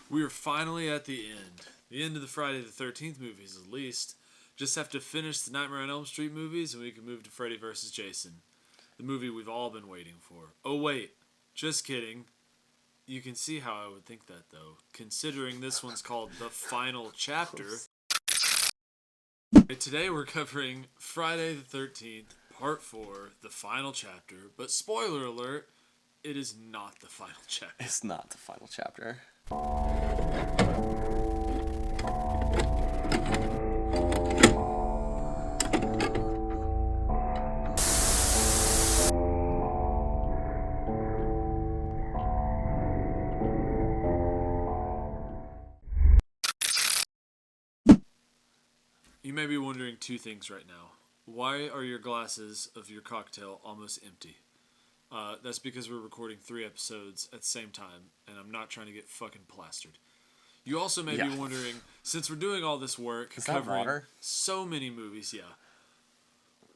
We are finally at the end. The end of the Friday the 13th movies, at least. Just have to finish the Nightmare on Elm Street movies, and we can move to Freddy vs. Jason. The movie we've all been waiting for. Oh, wait. Just kidding. You can see how I would think that, though. Considering this one's called The Final Chapter. Today we're covering Friday the 13th, Part 4, The Final Chapter. But spoiler alert, it is not the final chapter. It's not the final chapter. You may be wondering two things right now. Why are your glasses of your cocktail almost empty? That's because we're recording 3 episodes at the same time, and I'm not trying to get fucking plastered. You also may be wondering, since we're doing all this work, covering so many movies,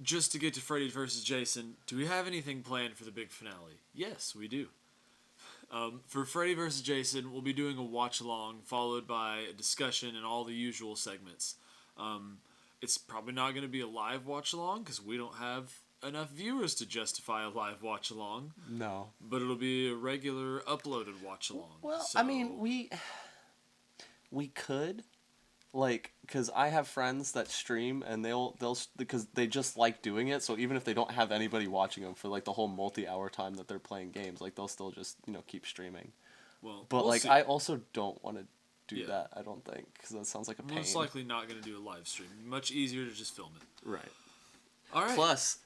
just to get to Freddy vs. Jason, do we have anything planned for the big finale? Yes, we do. For Freddy vs. Jason, we'll be doing a watch-along, followed by a discussion and all the usual segments. It's probably not going to be a live watch-along, because we don't have enough viewers to justify a live watch-along. No. But it'll be a regular uploaded watch-along. Well, so. I mean, we could, like, because I have friends that stream, and they'll because they just like doing it, so even if they don't have anybody watching them for, like, the whole multi-hour time that they're playing games, like, they'll still just, keep streaming. Well, but, we'll like, see. I also don't want to do that, I don't think, because that sounds like a pain. Most likely not going to do a live stream. Much easier to just film it. Right. All right. Plus,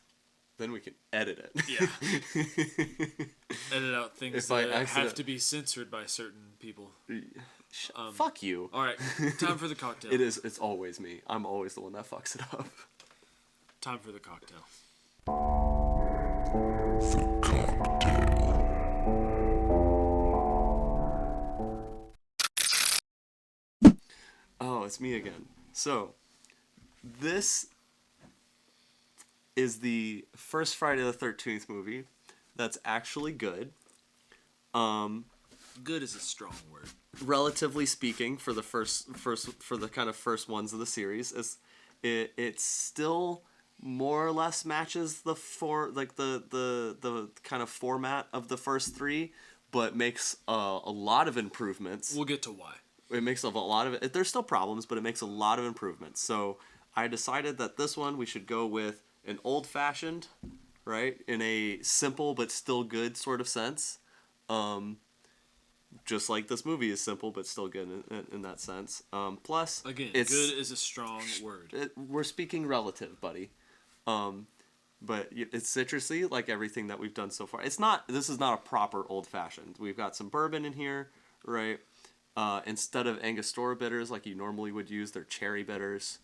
then we can edit it. Yeah. Edit out things that have to be censored by certain people. Fuck you. All right. Time for the cocktail. It's always me. I'm always the one that fucks it up. Time for the cocktail. Oh, it's me again. So, this is the first Friday the 13th movie that's actually good. Good is a strong word. Relatively speaking, for the first for the kind of first ones of the series, it still more or less matches the kind of format of the first 3, but makes a lot of improvements. We'll get to why. It makes a lot of it. There's still problems, but it makes a lot of improvements. So I decided that this one we should go with an old-fashioned, right, in a simple but still good sort of sense. Just like this movie is simple but still good in that sense. Plus, again, good is a strong word. We're speaking relative, buddy. But it's citrusy, like everything that we've done so far. This is not a proper old-fashioned. We've got some bourbon in here, right? Instead of Angostura bitters like you normally would use, they're cherry bitters.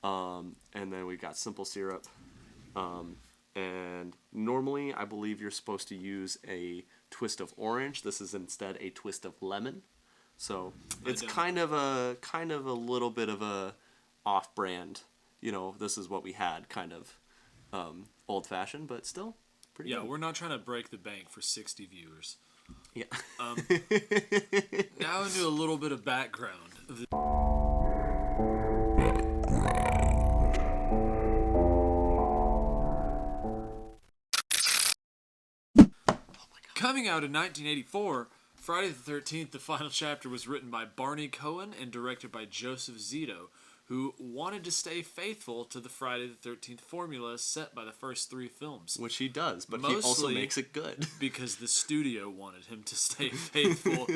And then we've got simple syrup. And normally, I believe you're supposed to use a twist of orange. This is instead a twist of lemon. So it's kind of a little bit of a off-brand. This is what we had, kind of old-fashioned, but still pretty good. We're not trying to break the bank for 60 viewers. Yeah. Now into a little bit of background. Coming out in 1984, Friday the 13th, The Final Chapter was written by Barney Cohen and directed by Joseph Zito, who wanted to stay faithful to the Friday the 13th formula set by the first 3 films. Which he does, but he also makes it good. Because the studio wanted him to stay faithful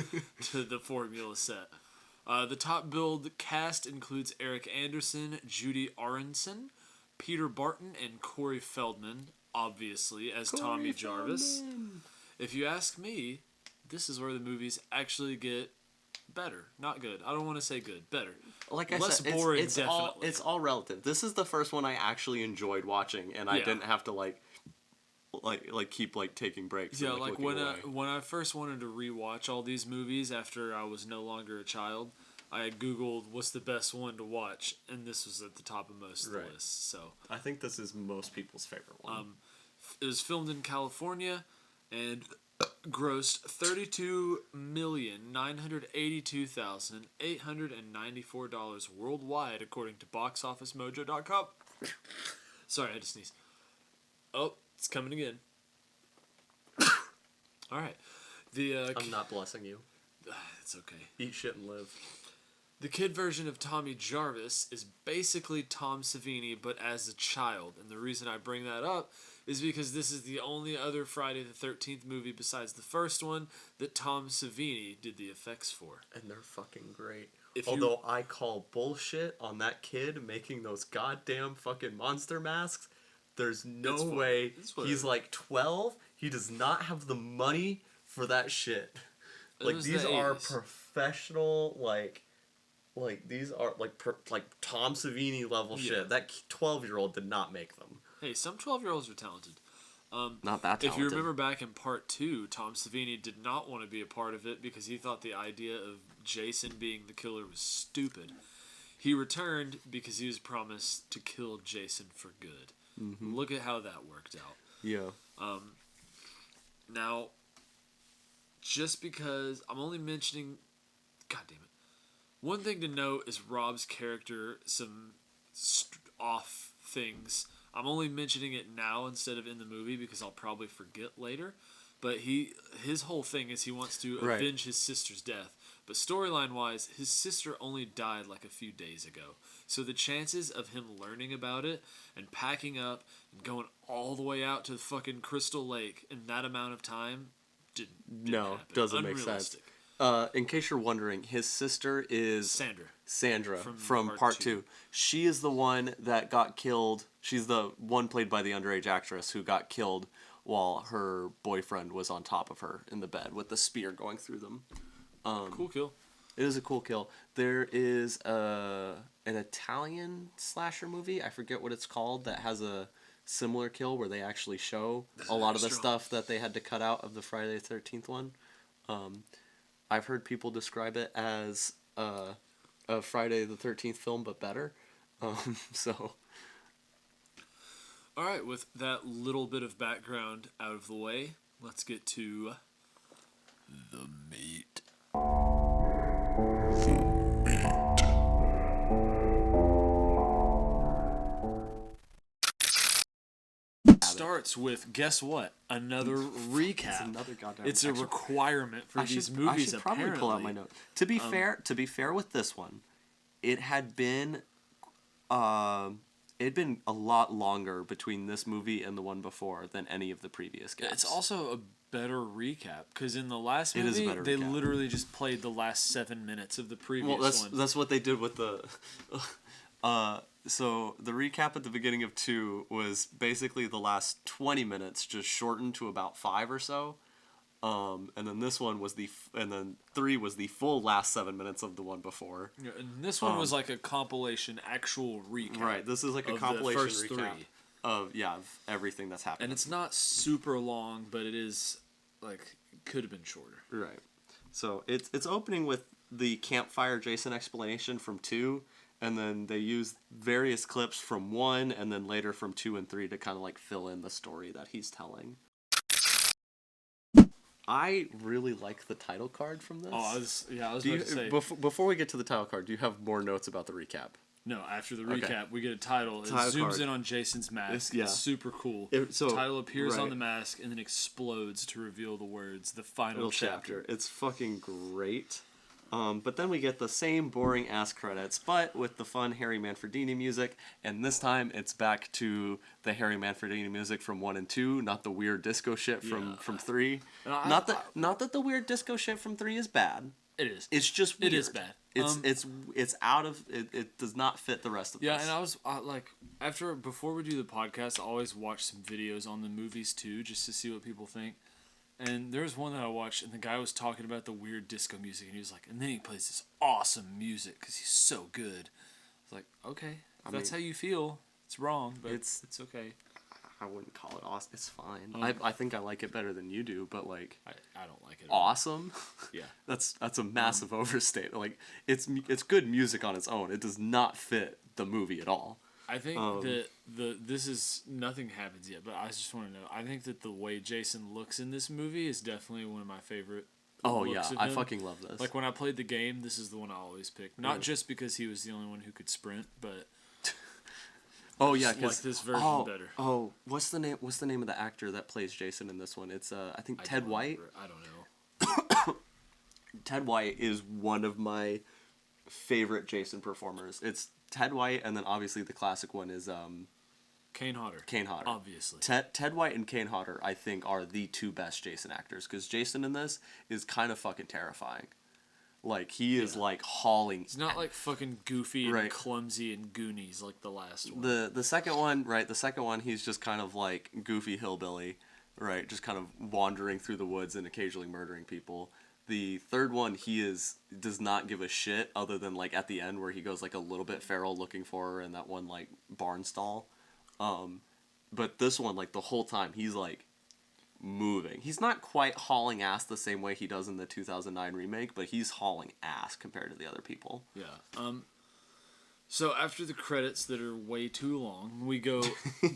to the formula set. The top billed cast includes Eric Anderson, Judy Aronson, Peter Barton, and Corey Feldman, obviously, as Tommy Jarvis. If you ask me, this is where the movies actually get better. Not good. I don't want to say good. Better. Like I Less said, boring, it's definitely. It's all relative. This is the first one I actually enjoyed watching, and I didn't have to like keep taking breaks. Yeah, and, when I first wanted to rewatch all these movies after I was no longer a child, I Googled what's the best one to watch, and this was at the top of most of the lists. So I think this is most people's favorite one. It was filmed in California, and grossed $32,982,894 worldwide, according to BoxOfficeMojo.com. Sorry, I had to sneeze. Oh, it's coming again. All right. I'm not blessing you. It's okay. Eat shit and live. The kid version of Tommy Jarvis is basically Tom Savini, but as a child. And the reason I bring that up is because this is the only other Friday the 13th movie besides the first one that Tom Savini did the effects for. And they're fucking great. If Although I call bullshit on that kid making those goddamn fucking monster masks. There's no way. He's like 12. He does not have the money for that shit. Like, these are professional, like these are like Tom Savini level shit. That 12-year-old did not make them. Hey, some 12-year-olds are talented. Not that talented. If you remember back in part 2, Tom Savini did not want to be a part of it because he thought the idea of Jason being the killer was stupid. He returned because he was promised to kill Jason for good. Mm-hmm. Look at how that worked out. Yeah. Now, just because I'm only mentioning... God damn it. One thing to note is Rob's character, some off things. I'm only mentioning it now instead of in the movie because I'll probably forget later. But his whole thing is he wants to avenge his sister's death. But storyline-wise, his sister only died like a few days ago. So the chances of him learning about it and packing up and going all the way out to the fucking Crystal Lake in that amount of time didn't happen. Doesn't make sense. In case you're wondering, his sister is Sandra from part 2. She is the one that got killed. She's the one played by the underage actress who got killed while her boyfriend was on top of her in the bed with the spear going through them. Cool kill. It is a cool kill. There is an Italian slasher movie, I forget what it's called, that has a similar kill where they actually show a lot of the stuff that they had to cut out of the Friday the 13th one. I've heard people describe it as a Friday the 13th film, but better. So... All right, with that little bit of background out of the way, let's get to the meat. Starts with, guess what? Another recap. It's another goddamn. It's a requirement for these movies. I should probably pull out my notes. To be fair with this one, it had been, it'd been a lot longer between this movie and the one before than any of the previous gaps. It's also a better recap because in the last movie they literally just played the last 7 minutes of the previous one. That's what they did with the. So the recap at the beginning of 2 was basically the last 20 minutes just shortened to about 5 or so. And then this one was and then 3 was the full last 7 minutes of the one before. Yeah, and this one was like a compilation, actual recap. Right, this is like a compilation recap of everything that's happened. And it's not super long, but it is like could have been shorter. Right. So it's opening with the campfire Jason explanation from 2, and then they use various clips from 1 and then later from 2 and 3 to kind of like fill in the story that he's telling. I really like the title card from this. I was about to say. Before we get to the title card, do you have more notes about the recap? No, after the recap, we get a title. It zooms in on Jason's mask. It's super cool. The title appears on the mask and then explodes to reveal the words, the final chapter. It's fucking great. But then we get the same boring ass credits, but with the fun Harry Manfredini music, and this time it's back to the Harry Manfredini music from 1 and 2, not the weird disco shit from 3. Not that the weird disco shit from 3 is bad. It is. It's just weird. It is bad. It's out of it. It does not fit the rest of this. Yeah, and I was before we do the podcast, I always watch some videos on the movies too, just to see what people think. And there was one that I watched, and the guy was talking about the weird disco music, and he was like, and then he plays this awesome music because he's so good. I was like, okay, if that's how you feel, it's wrong, but it's okay. I wouldn't call it awesome. It's fine. I think I like it better than you do, but like I don't like it. Awesome? Yeah. That's a massive overstatement. Like it's good music on its own. It does not fit the movie at all. I think that this is nothing happens yet, but I just want to know. I think that the way Jason looks in this movie is definitely one of my favorite. Oh yeah, I fucking love this. Like when I played the game, this is the one I always picked. Not just because he was the only one who could sprint, but oh yeah, like this version better. Oh, what's the name? What's the name of the actor that plays Jason in this one? It's I think Ted White. I don't know. Ted White is one of my favorite Jason performers. It's Ted White, and then obviously the classic one is Kane Hodder. Kane Hodder. Obviously. Ted White and Kane Hodder, I think, are the two best Jason actors, because Jason in this is kind of fucking terrifying. Like, he is, like, hauling... He's not, like, fucking goofy and clumsy and Goonies like the last one. The second one, right, the second one, he's just kind of, like, goofy hillbilly, right, just kind of wandering through the woods and occasionally murdering people. The third one, does not give a shit, other than, like, at the end where he goes, like, a little bit feral looking for her in that one, like, barn stall. But this one, like, the whole time, he's, like, moving. He's not quite hauling ass the same way he does in the 2009 remake, but he's hauling ass compared to the other people. Yeah. So after the credits that are way too long, we go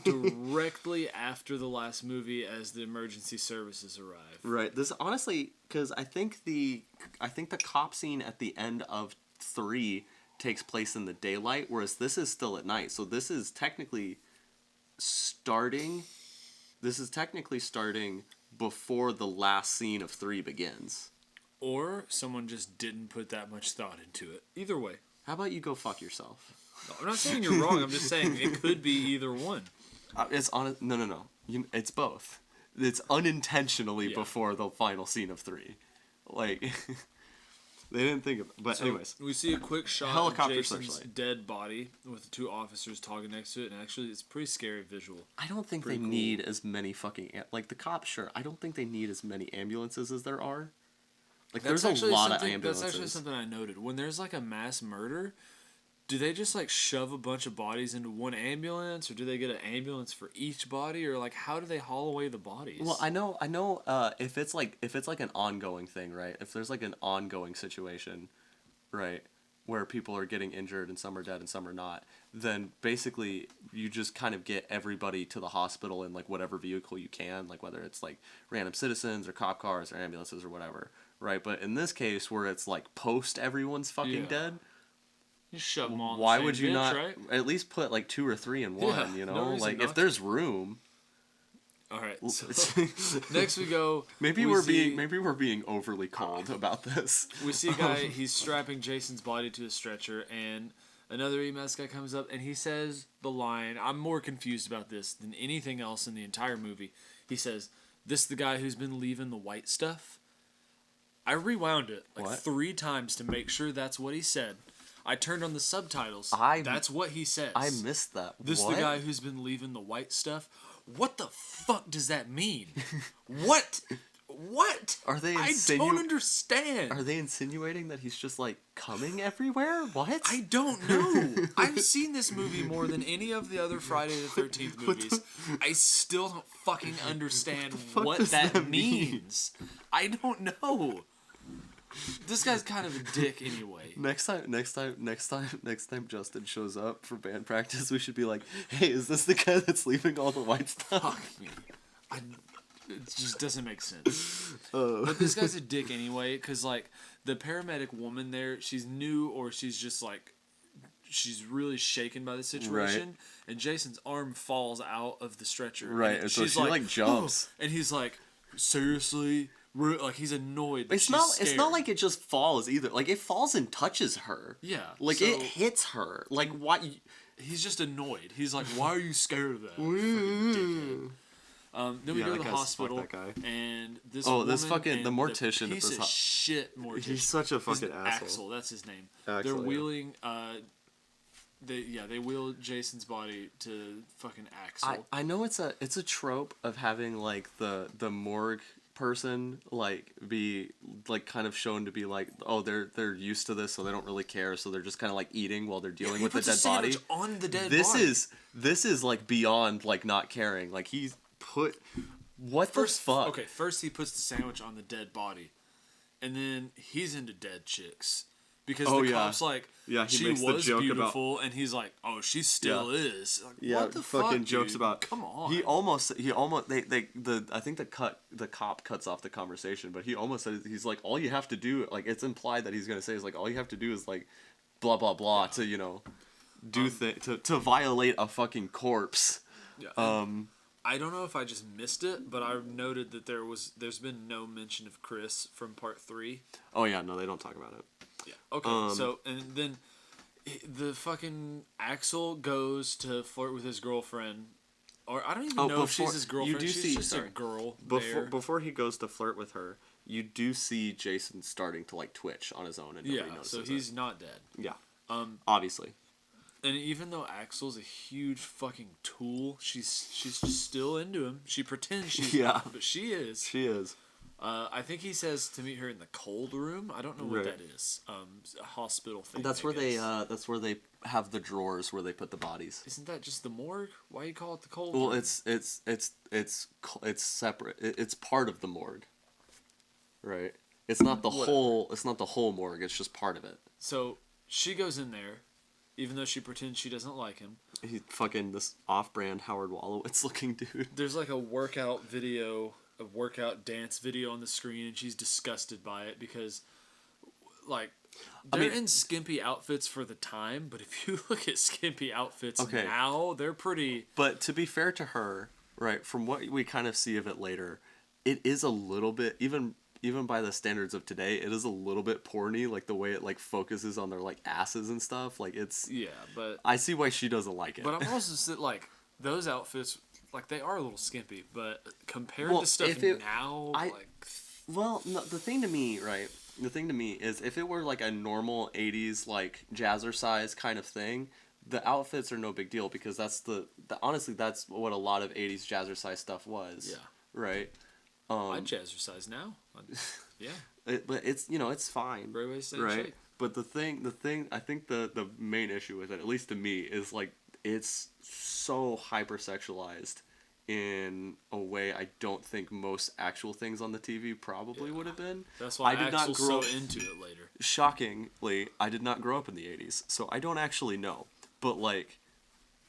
directly after the last movie as the emergency services arrive. Right. This, honestly, because I think the cop scene at the end of 3 takes place in the daylight, whereas this is still at night. So this is technically starting before the last scene of 3 begins. Or someone just didn't put that much thought into it. Either way. How about you go fuck yourself? No, I'm not saying you're wrong. I'm just saying it could be either one. It's no. It's both. It's unintentionally before the final scene of 3. Like, they didn't think of it. But anyways. We see a quick shot of Jason's dead body with the 2 officers talking next to it, and actually it's a pretty scary visual. I don't think they need as many fucking... Like, the cops, sure. I don't think they need as many ambulances as there are. Like, there's a lot of ambulances. That's actually something I noted. When there's, like, a mass murder, do they just, like, shove a bunch of bodies into one ambulance, or do they get an ambulance for each body, or, like, how do they haul away the bodies? Well, I know, if it's like an ongoing thing, right? If there's, like, an ongoing situation, right, where people are getting injured and some are dead and some are not, then basically you just kind of get everybody to the hospital in, like, whatever vehicle you can, like, whether it's, like, random citizens or cop cars or ambulances or whatever. Right, but in this case, where it's like post everyone's fucking dead, you shove them all. Why would you not at least put like 2 or 3 in one? Yeah, you know, like if there's room. All right. So next we go. Maybe we're being overly cold about this. We see a guy. He's strapping Jason's body to a stretcher, and another EMS guy comes up and he says the line. I'm more confused about this than anything else in the entire movie. He says, "This is the guy who's been leaving the white stuff." I rewound it like 3 times to make sure that's what he said. I turned on the subtitles. That's what he says. I missed that. This is the guy who's been leaving the white stuff. What the fuck does that mean? What? Are they? I don't understand. Are they insinuating that he's just like coming everywhere? What? I don't know. I've seen this movie more than any of the other Friday the 13th movies. I still don't fucking understand what that means. I don't know. This guy's kind of a dick anyway. Next time Justin shows up for band practice, we should be like, "Hey, is this the guy that's leaving all the white stuff?" Fuck me. It just doesn't make sense. But this guy's a dick anyway, because, like, the paramedic woman there, she's new, or she's just, like, she's really shaken by the situation, right. And Jason's arm falls out of the stretcher. Right, and so she, like, jumps. Oh, and he's like, seriously? Like, he's annoyed. It's not like it just falls either. Like, it falls and touches her. Yeah. Like, it hits her. Like, why? He's just annoyed. He's like, why are you scared of that? Fucking dickhead. Then we go to the hospital, and this fucking the mortician. The piece of shit mortician. He's such a fucking asshole. Axel, that's his name. Axel, they're wheeling. They wheel Jason's body to fucking Axel. I know it's a trope of having like the morgue person like be like kind of shown to be like, oh, they're used to this, so they don't really care, so they're just kind of like eating while they're dealing with the dead body. On the dead body. This is like beyond like not caring. Like he's put the fuck? Okay, first he puts the sandwich on the dead body, and then he's into dead chicks. because Oh, the yeah. cop's like, Yeah, he she makes the was joke beautiful, and he's like, oh, she still is. Like, Yeah, what the fucking fuck, jokes dude? about. Come on. He almost I think the cop cuts off the conversation, but he almost says, he's like, all you have to do, like, it's implied that he's gonna say is like, all you have to do is like, blah blah blah, to, you know, do to violate a fucking corpse. Yeah. I don't know if I just missed it, but I noted that there's been no mention of Chris from part 3. Oh yeah, no, they don't talk about it. Yeah. Okay. So and then the fucking Axel goes to flirt with his girlfriend, or I don't even know if she's his girlfriend. She's just a girl. Before he goes to flirt with her, you do see Jason starting to like twitch on his own, and nobody notices so he's not dead. Yeah. Obviously. And even though Axel's a huge fucking tool, she's just still into him. She pretends she's not, but she is. She is. I think he says to meet her in the cold room. I don't know what that is. A hospital thing. That's where they have the drawers where they put the bodies. Isn't that just the morgue? Why you call it the cold Well, room? it's separate. It's part of the morgue. Right. It's not the whole. It's not the whole morgue. It's just part of it. So she goes in there, even though she pretends she doesn't like him. He's fucking this off-brand Howard Wolowitz looking dude. There's like a workout dance video on the screen, and she's disgusted by it because, like, they're in skimpy outfits for the time, but if you look at skimpy outfits now, they're pretty... But to be fair to her, right, from what we kind of see of it later, it is a little bit, even by the standards of today, it is a little bit porny, like the way it like focuses on their like asses and stuff. Like it's... Yeah, but... I see why she doesn't like it. But I'm also like, those outfits... Like, they are a little skimpy, but compared to stuff now, Well, no, the thing to me is if it were, like, a normal 80s, like, jazzercise kind of thing, the outfits are no big deal, because that's honestly, that's what a lot of 80s jazzercise stuff was. Yeah. Right? I jazzercise now. Yeah. But it's, you know, it's fine. Great way to stay right? in shape. But the thing, I think the main issue with it, at least to me, is, like, it's so hypersexualized in a way I don't think most actual things on the TV probably would have been. That's why I Axel's so into it later. Shockingly, I did not grow up in the 80s, so I don't actually know. But, like,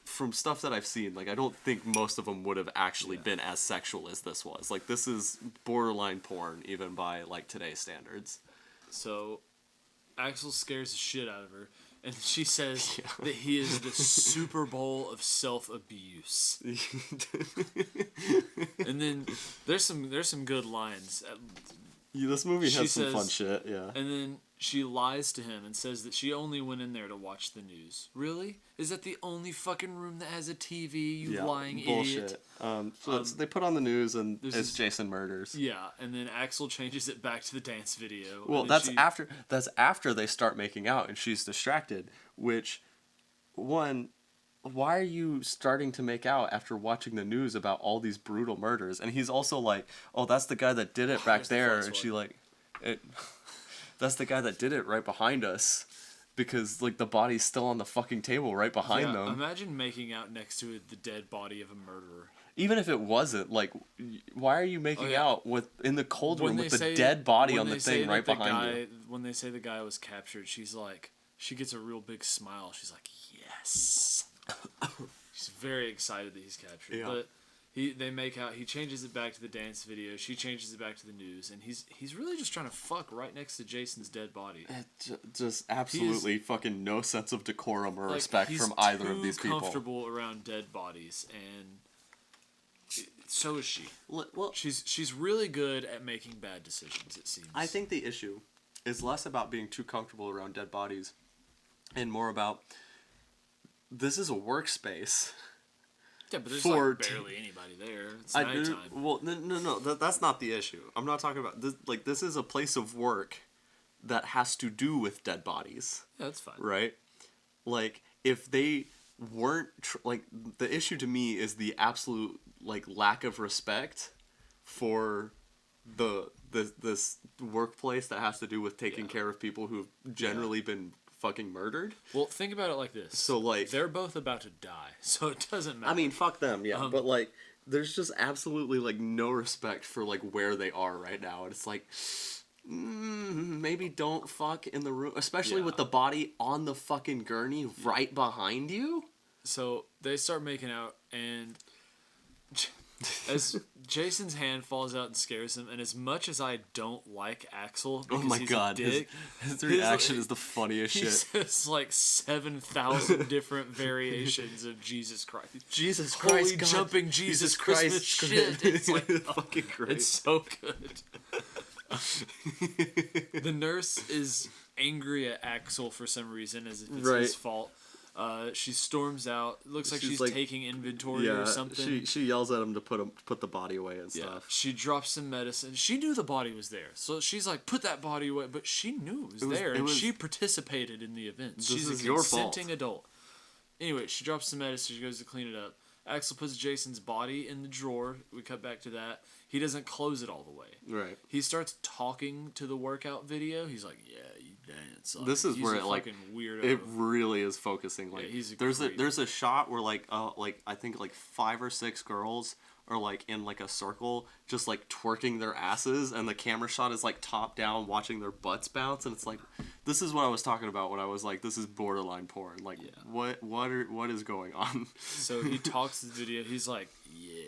from stuff that I've seen, like, I don't think most of them would have actually been as sexual as this was. Like, this is borderline porn, even by, like, today's standards. So, Axel scares the shit out of her. And she says that he is the Super Bowl of self-abuse. And then there's some good lines. This movie has some fun shit, yeah. And then she lies to him and says that she only went in there to watch the news. Really? Is that the only fucking room that has a TV, you lying idiot? So they put on the news and it's Jason murders. Yeah, and then Axel changes it back to the dance video. Well, that's after they start making out and she's distracted, which, one, why are you starting to make out after watching the news about all these brutal murders? And he's also like, oh, that's the guy that did it back there. And she like, that's the guy that did it right behind us. Because, like, the body's still on the fucking table right behind them. Imagine making out next to the dead body of a murderer. Even if it wasn't, like, why are you making out in the cold room with the dead body on the thing right behind you? When they say the guy was captured, she's like, she gets a real big smile. She's like, yes. She's very excited that he's captured. Yeah. But they make out. He changes it back to the dance video. She changes it back to the news, and he's really just trying to fuck right next to Jason's dead body. Just absolutely fucking no sense of decorum or respect from either of these people. He's comfortable around dead bodies, and so is she. Well, she's really good at making bad decisions. It seems. I think the issue is less about being too comfortable around dead bodies, and more about this is a workspace. Yeah, but there's like barely anybody there. It's nighttime. Well, no. That's not the issue. I'm not talking about this. Like, this is a place of work that has to do with dead bodies. Yeah, that's fine. Right? Like, if they weren't like, the issue to me is the absolute like lack of respect for this workplace that has to do with taking care of people who've generally been fucking murdered. Well, think about it like this. So, like, they're both about to die, so it doesn't matter. I mean, fuck them, yeah. But, like, there's just absolutely, like, no respect for, like, where they are right now. And it's like, maybe don't fuck in the room, especially Yeah. with the body on the fucking gurney right behind you. So they start making out, and as Jason's hand falls out and scares him, and as much as I don't like Axel Oh because my he's god, a dick, his reaction is the funniest he shit. says like 7,000 different variations of Jesus Christ. Jesus Holy Christ, God. jumping Jesus Christmas shit. It's like fucking great. It's so good. The nurse is angry at Axel for some reason, as if it's Right. his fault. She storms out. Looks like she's like- taking inventory or something. She yells at him to put the body away and Yeah, stuff. she drops some medicine. She knew the body was there, so she's like, "Put that body away." But she knew it was there, and she participated in the event. She's is a your fault. consenting adult. Anyway, she drops some medicine. She goes to clean it up. Axel puts Jason's body in the drawer. We cut back to that. He doesn't close it all the way. Right. He starts talking to the workout video. He's like, "Yeah, you dance." Like, This is he's where a it like fucking weirdo. it really is focusing. Like he's a there's creep. a shot where like I think like 5 or 6 girls are like in like a circle just like twerking their asses, and the camera shot is like top down watching their butts bounce, and it's like this is what I was talking about when I was like, this is borderline porn. Like what is going on? So he talks to the video. He's like, "Yeah,"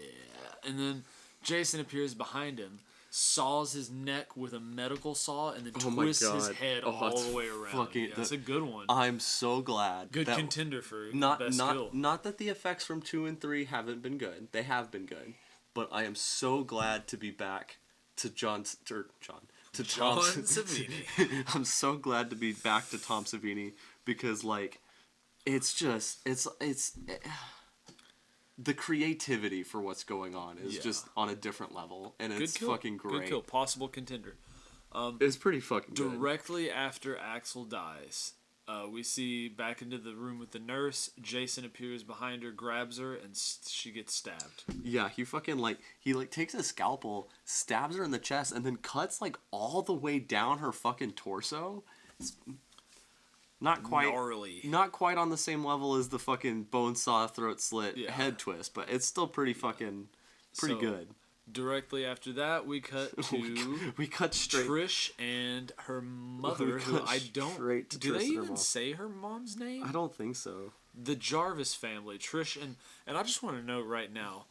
and then Jason appears behind him, saws his neck with a medical saw, and then twists his head all it's the way around. fucking- That's a good one. I'm so glad. Good that contender for not best not kill. not that the effects from 2 and 3 haven't been good. They have been good, but I am so glad to be back to Tom Savini. I'm so glad to be back to Tom Savini because like it's the creativity for what's going on is just on a different level, and Good it's kill. fucking great. Good kill. Possible contender. It's pretty fucking good. Directly after Axel dies, we see back into the room with the nurse. Jason appears behind her, grabs her, and she gets stabbed. Yeah, he fucking he takes a scalpel, stabs her in the chest, and then cuts like all the way down her fucking torso. It's not quite Gnarly. Not quite on the same level as the fucking bone saw throat slit Yeah. head twist, but it's still pretty fucking pretty So, good. Directly after that, we cut to We cut straight. Trish and her mother, We who cut I don't. straight to Do Trish they and her even mom. say her mom's name? I don't think so. The Jarvis family, Trish and I just want to note right now,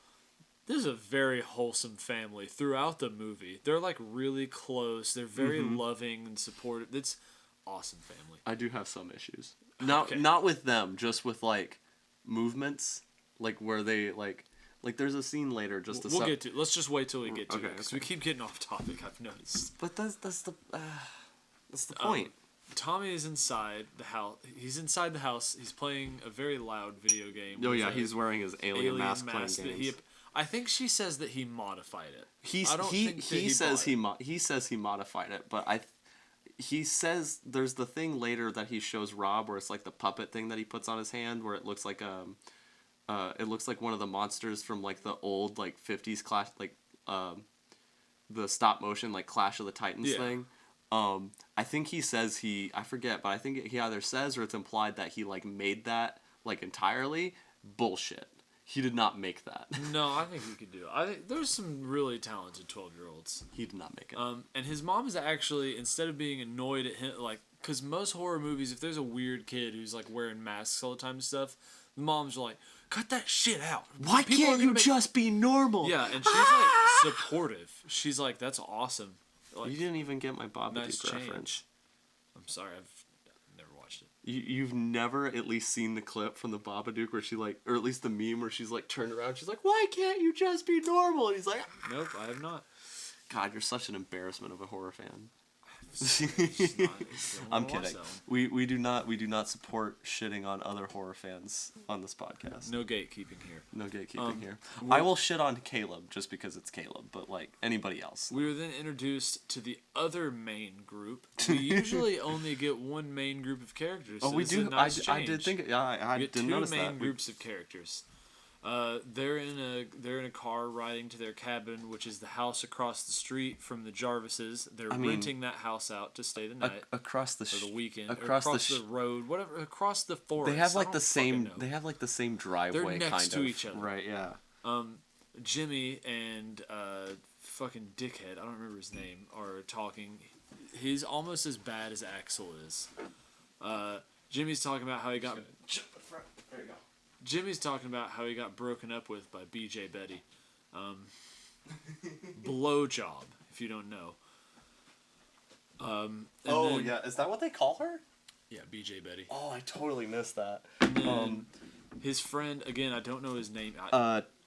this is a very wholesome family throughout the movie. They're like really close. They're very loving and supportive. It's awesome family. I do have some issues. Not Okay. not with them, just with like movements, like where they like there's a scene later just to We'll get to. Let's just wait till we get to Okay, it because okay. we keep getting off topic. I've noticed. But that's the point. Tommy is inside the house. He's inside the house. He's playing a very loud video game. Oh with yeah, a he's wearing his alien mask playing that games. I think she says that he modified it. He he says bought it. he says he modified it, but he says there's the thing later that he shows Rob where it's like the puppet thing that he puts on his hand where it looks like one of the monsters from like the old like 50s Clash, like the stop motion like Clash of the Titans Yeah. thing. I think he says I forget, but I think he either says or it's implied that he like made that like entirely. Bullshit. He did not make that. No, I think he could do it. I think there's some really talented 12-year-olds. He did not make it. And his mom is actually, instead of being annoyed at him, like, because most horror movies, if there's a weird kid who's like wearing masks all the time and stuff, the moms are like, "Cut that shit out. Why People are can't gonna you make-" just be normal? Yeah, and she's like supportive. She's like, "That's awesome." Like, You didn't even get my Babadook nice reference. change. I'm sorry, I've never watched it. You've never at least seen the clip from the Babadook where she like, or at least the meme where she's like turned around. She's like, "Why can't you just be normal?" And he's like, Nope, I have not. "God, you're such an embarrassment of a horror fan." It's not- I'm don't watch kidding. that one. We do not support shitting on other horror fans on this podcast. No gatekeeping here. No gatekeeping here. I will shit on Caleb just because it's Caleb, but like anybody else. We were then introduced to the other main group. We usually only get one main group of characters. Oh, so we this is do. a nice I did change. think. Yeah, I We get did two notice main that. groups of characters. They're in a car riding to their cabin, which is the house across the street from the Jarvises. They're renting that house out to stay the night Across the or the weekend, across the road, whatever, across the forest. They have I like the don't fucking same. know. They have like the same driveway. next kind to of. each other. Right. Yeah. Jimmy and fucking dickhead, I don't remember his name, are talking. He's almost as bad as Axel is. Jimmy's talking about how he got. There you go. Jimmy's talking about how he got broken up with by BJ Betty. Blowjob, if you don't know. Yeah. Is that what they call her? Yeah, BJ Betty. Oh, I totally missed that. And then his friend, again, I don't know his name.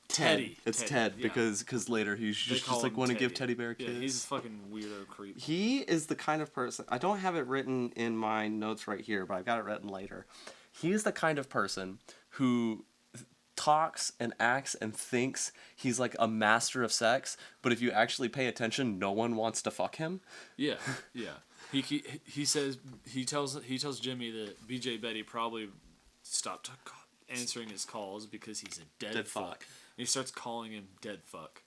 Teddy. It's Teddy, Ted yeah. because later he's just call like him want to Teddy. give teddy bear a kiss. Yeah, he's a fucking weirdo creep. He is the kind of person. I don't have it written in my notes right here, but I've got it written later. He is the kind of person who talks and acts and thinks he's like a master of sex, but if you actually pay attention, no one wants to fuck him. Yeah, yeah. He tells Jimmy that BJ Betty probably stopped answering his calls because he's a dead fuck. And he starts calling him dead fuck.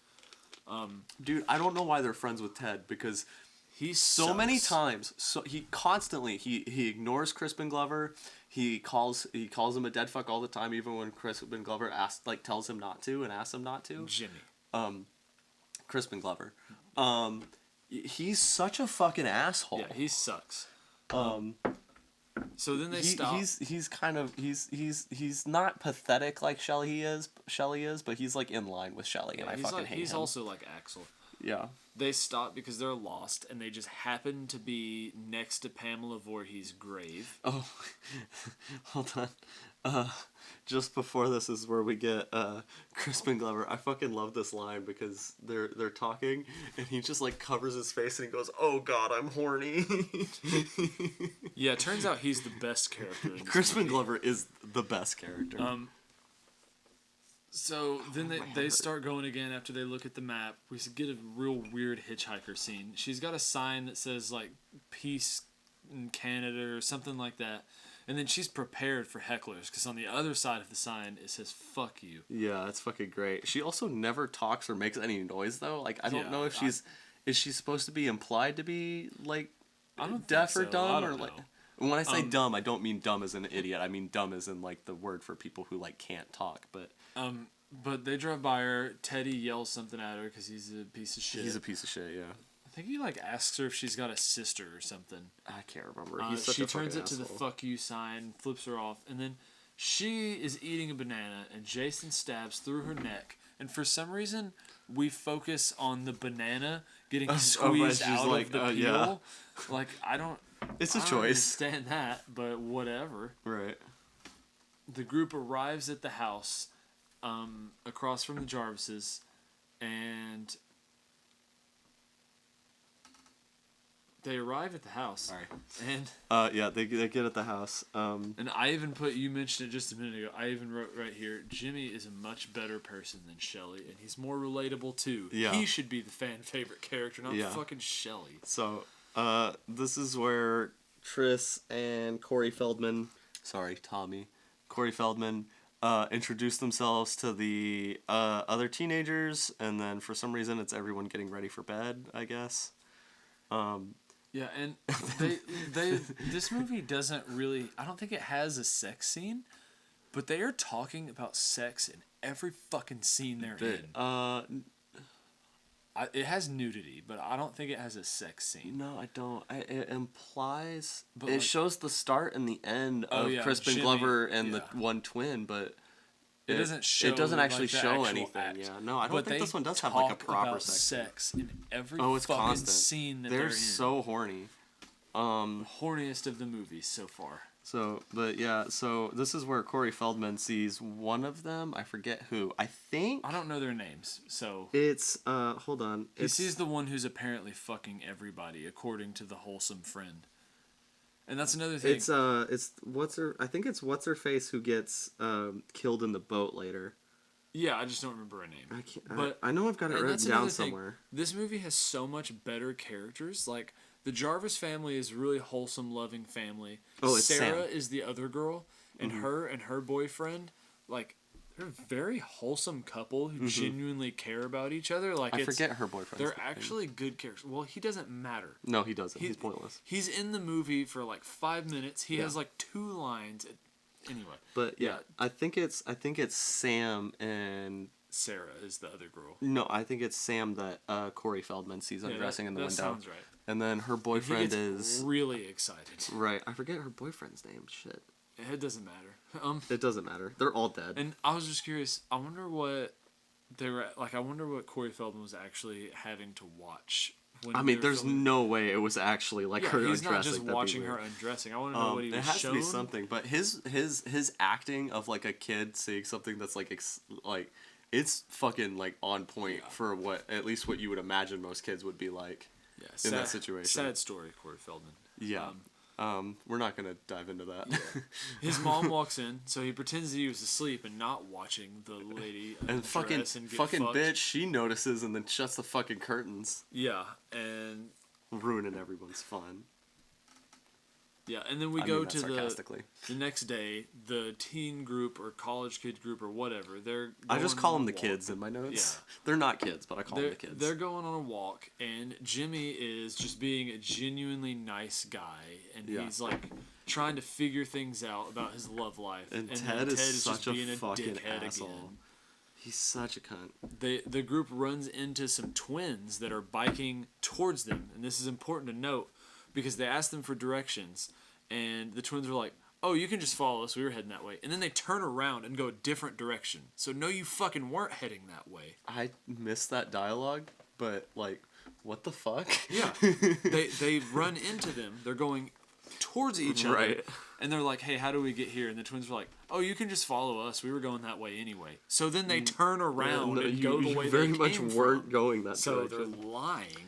Dude, I don't know why they're friends with Ted because he's so many times. So he constantly he ignores Crispin Glover. He calls him a dead fuck all the time, even when Crispin Glover tells him not to and asks him not to. Jimmy. Crispin Glover. He's such a fucking asshole. Yeah, he sucks. So then they stop. He's not pathetic like Shelley is, but he's like in line with Shelley, and I fucking hate him. He's also like Axel. Yeah. They stop because they're lost, and they just happen to be next to Pamela Voorhees' grave. Oh, hold on. Just before this is where we get Crispin Glover. I fucking love this line because they're talking, and he just like covers his face and he goes, "Oh God, I'm horny." Yeah, it turns out he's the best character. In this Crispin movie. Glover is the best character. So then they start going again after they look at the map. We get a real weird hitchhiker scene. She's got a sign that says like "Peace in Canada" or something like that. And then she's prepared for hecklers because on the other side of the sign it says "fuck you." Yeah, it's fucking great. She also never talks or makes any noise though. Like I don't know if is she supposed to be implied to be like deaf or dumb or like. When I say dumb, I don't mean dumb as an idiot. I mean dumb as in like the word for people who like can't talk. But they drive by her. Teddy yells something at her because he's a piece of shit. He's a piece of shit. Yeah. I think he like asks her if she's got a sister or something. I can't remember. He's such she a turns it asshole. to the "fuck you" sign, flips her off, and then she is eating a banana, and Jason stabs through her neck. And for some reason, we focus on the banana getting squeezed out like, of the peel. Yeah. Like I don't. It's a I don't choice. understand that, but whatever. Right. The group arrives at the house, across from the Jarvises, and they arrive at the house. Sorry. And yeah, they get at the house. and I even you mentioned it just a minute ago. I even wrote right here, Jimmy is a much better person than Shelley, and he's more relatable too. Yeah. He should be the fan favorite character, not Yeah. fucking Shelley. So, this is where Tris and Corey Feldman, Corey Feldman, introduce themselves to the other teenagers, and then for some reason it's everyone getting ready for bed, I guess. Yeah, and this movie doesn't really. I don't think it has a sex scene, but they are talking about sex in every fucking scene they're in. It has nudity, but I don't think it has a sex scene. No, I don't. It implies. But it like, shows the start and the end of Crispin Jimmy, Glover and the one twin, but it doesn't show. It doesn't actually like, the show actual anything. act. Yeah, no, I don't But think they this one does have like a talk proper about sex. in every it's fucking constant. scene that They're in. so horny. Horniest of the movies so far. So this is where Corey Feldman sees one of them. I forget who. I think I don't know their names, so it's hold on. he sees the one who's apparently fucking everybody, according to the wholesome friend. And that's another thing. It's what's her face who gets killed in the boat later. Yeah, I just don't remember her name. I can't. But I know I've got it and written that's down another thing. somewhere. This movie has so much better characters. Like the Jarvis family is a really wholesome, loving family. Oh, it's Sarah Sam. is the other girl, and her and her boyfriend, like they're a very wholesome couple who genuinely care about each other. Like I forget her boyfriend. They're actually good characters. Well, he doesn't matter. No, he doesn't. He's pointless. He's in the movie for like 5 minutes. He has like 2 lines. Anyway. But yeah, I think it's Sam and Sarah is the other girl. no, I think it's Sam that Corey Feldman sees undressing in the window. That sounds right. And then her And he boyfriend gets is really excited. right. I forget her boyfriend's name. Shit. It doesn't matter. It doesn't matter. They're all dead. And I was just curious. I wonder what they were like. I wonder what Corey Feldman was actually having to watch. When I they mean, were there's filming. no way it was actually like her he's undressing. not just That'd be watching weird. her undressing. I want to know what he was It has shown. to be something, but his acting of like a kid seeing something that's like like it's fucking like on point for what at least what you would imagine most kids would be like in that situation. Sad story, Corey Feldman. Yeah. We're not gonna dive into that. His mom walks in, so he pretends that he was asleep and not watching the lady And fucking get fucking fucked. bitch, she notices and then shuts the fucking curtains, Yeah, and ruining everyone's fun. yeah, and then we I go mean that to sarcastically. the next day. The teen group or college kid group or whatever. They're I just going call on them a the walk. kids in my notes. Yeah. They're not kids, but I call them the kids. They're going on a walk, and Jimmy is just being a genuinely nice guy, and Yeah. he's like trying to figure things out about his love life. And then Ted is such just a being fucking dickhead asshole. again. He's such a cunt. The group runs into some twins that are biking towards them, and this is important to note because they ask them for directions, and the twins are like, "Oh, you can just follow us. We were heading that way." And then they turn around and go a different direction. So no, you fucking weren't heading that way. I missed that dialogue, but like, what the fuck? Yeah, they run into them. They're going towards each other, Right. and they're like, "Hey, how do we get here?" And the twins are like, "Oh, you can just follow us. We were going that way anyway." So then they turn around No, and go the way very they much came weren't from. going that So direction. they're lying.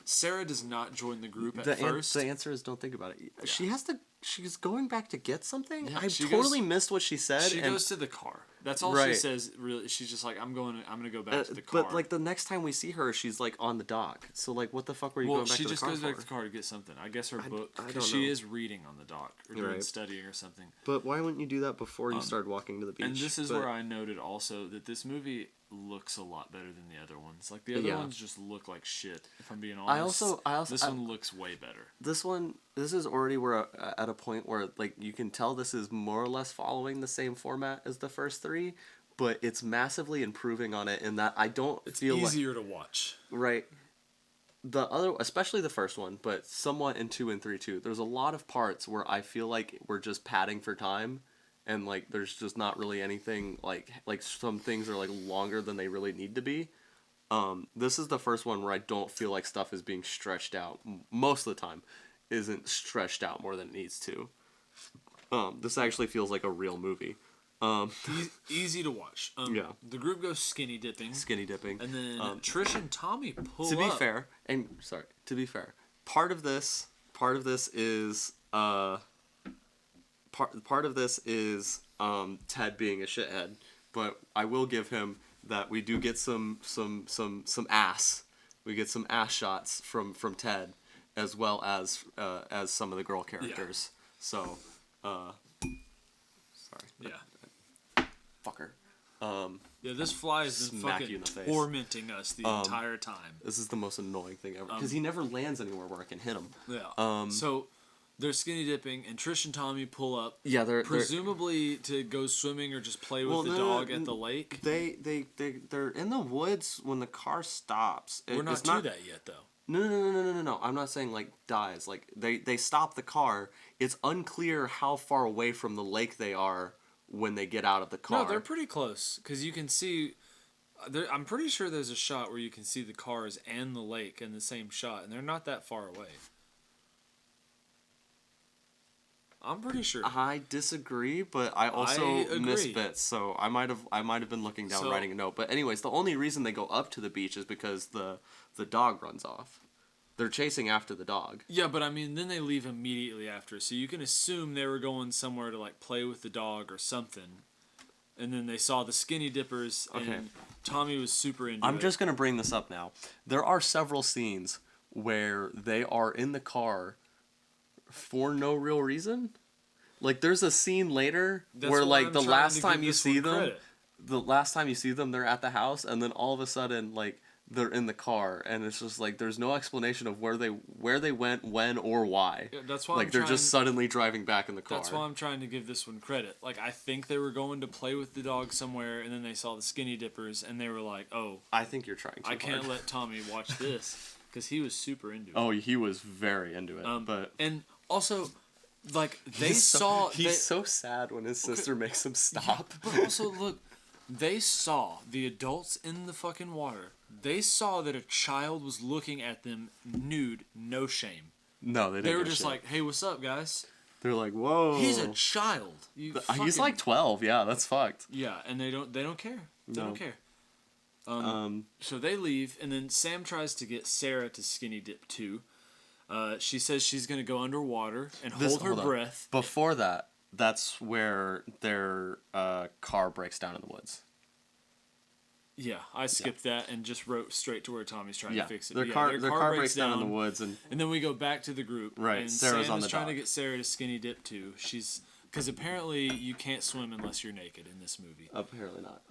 Sarah does not join the group at The first. answer is don't think about it. She has to. She's going back to get something. Yeah, I she totally goes- missed what she said. She and, goes to the car. That's all she Right. says. Really, she's just like, I'm gonna go back to the car. but like the next time we see her, she's like on the dock. So like, what the fuck were you well, going back she to the just car goes for? back to the car to get something. I guess her book, I because don't she know. is reading on the dock or doing Right. studying or something. But why wouldn't you do that before you started walking to the beach? And this is But- where I noted also that this movie looks a lot better than the other ones. Like the other Yeah. ones just look like shit. If I'm being honest, I also this one looks way better. this is already where at a point where like you can tell this is more or less following the same format as the first three, but it's massively improving on it in that I don't feel like Easier to watch. right. The other, especially the first one, but somewhat in 2 and 3 too. There's a lot of parts where I feel like we're just padding for time, and like there's just not really anything like some things are like longer than they really need to be. This is the first one where I don't feel like stuff is being stretched out. Most of the time, isn't stretched out more than it needs to. This actually feels like a real movie. Easy to watch. Yeah. The group goes skinny dipping. Skinny dipping. And then Trish and Tommy pull To be up. fair, part of this is part of this is Ted being a shithead, but I will give him that we do get some ass. We get some ass shots from Ted, as well as some of the girl characters. So, sorry. Yeah. Fucker. Yeah, this fly has been Smack you fucking in the face. tormenting us the entire time. This is the most annoying thing ever because he never lands anywhere where I can hit him. Yeah. So they're skinny dipping, and Trish and Tommy pull up. Yeah, they're presumably to go swimming or just play with the no, dog at the lake. They're in the woods when the car stops. We're not It's to that yet, though. No. I'm not saying like dies. Like they stop the car. It's unclear how far away from the lake they are when they get out of the car. No, they're pretty close because you can see. I'm pretty sure there's a shot where you can see the cars and the lake in the same shot, and they're not that far away. I'm pretty sure. I disagree, but I also agree. miss bits, so I might have been looking down writing a note. But anyways, the only reason they go up to the beach is because the dog runs off. They're chasing after the dog. Yeah, but I mean, then they leave immediately after, so you can assume they were going somewhere to like play with the dog or something. And then they saw the skinny dippers, and Tommy was super into it. I'm just gonna bring this up now. There are several scenes where they are in the car for no real reason. Like there's a scene later where like the last time you see them, they're at the house, and then all of a sudden like they're in the car, and it's just like there's no explanation of where they went, when, or why. Yeah, that's why like they're just suddenly driving back in the car. That's why I'm trying to give this one credit. Like I think they were going to play with the dog somewhere, and then they saw the skinny dippers, and they were like, "Oh, I think you're trying. I can't let Tommy watch this." because he was super into it. Oh, he was very into it. But and also, like they he's saw so sad when his sister makes him stop. But also, look, they saw the adults in the fucking water. They saw that a child was looking at them nude, no shame. No, they didn't. They were just like, "Hey, what's up, guys?" They're like, "Whoa." He's a child. He's like 12. Yeah, that's fucked. Yeah, and they don't care. They No. don't care. So they leave, and then Sam tries to get Sarah to skinny dip too. She says she's gonna go underwater and hold her breath. Before that, that's where their car breaks down in the woods. Yeah, I skipped that and just wrote straight to where Tommy's trying to fix it. Their car breaks down in the woods, and then we go back to the group. Right, and Sarah's Sam on is the trying dock. to get Sarah to skinny dip too. Because apparently you can't swim unless you're naked in this movie. Apparently not.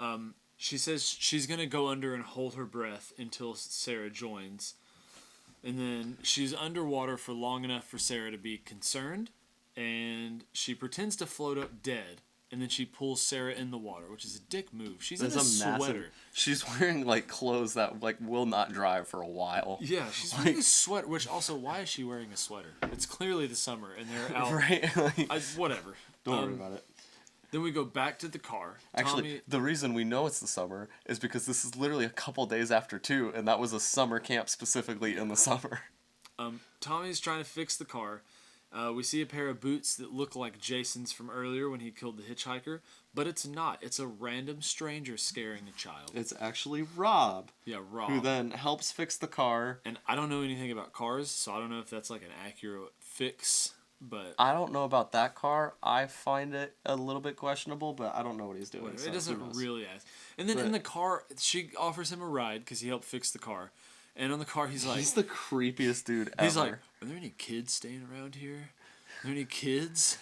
She says she's gonna go under and hold her breath until Sarah joins, and then she's underwater for long enough for Sarah to be concerned, and she pretends to float up dead. And then she pulls Sarah in the water, which is a dick move. She's in a sweater. She's wearing like clothes that like will not dry for a while. Yeah, she's wearing a sweater. Which also, why is she wearing a sweater? It's clearly the summer, and they're out. Right. Whatever. Don't worry about it. Then we go back to the car. Actually, the reason we know it's the summer is because this is literally a couple days after 2, and that was a summer camp specifically in the summer. Tommy's trying to fix the car. We see a pair of boots that look like Jason's from earlier when he killed the hitchhiker, but it's not. It's a random stranger scaring a child. It's actually Rob. Yeah, Rob. Who then helps fix the car. And I don't know anything about cars, so I don't know if that's like an accurate fix, but... I don't know about that car. I find it a little bit questionable, but I don't know what he's doing. So it doesn't really ask. And then in the car, she offers him a ride because he helped fix the car. And on the car, he's like... He's the creepiest dude ever. He's like, are there any kids staying around here? Are there any kids?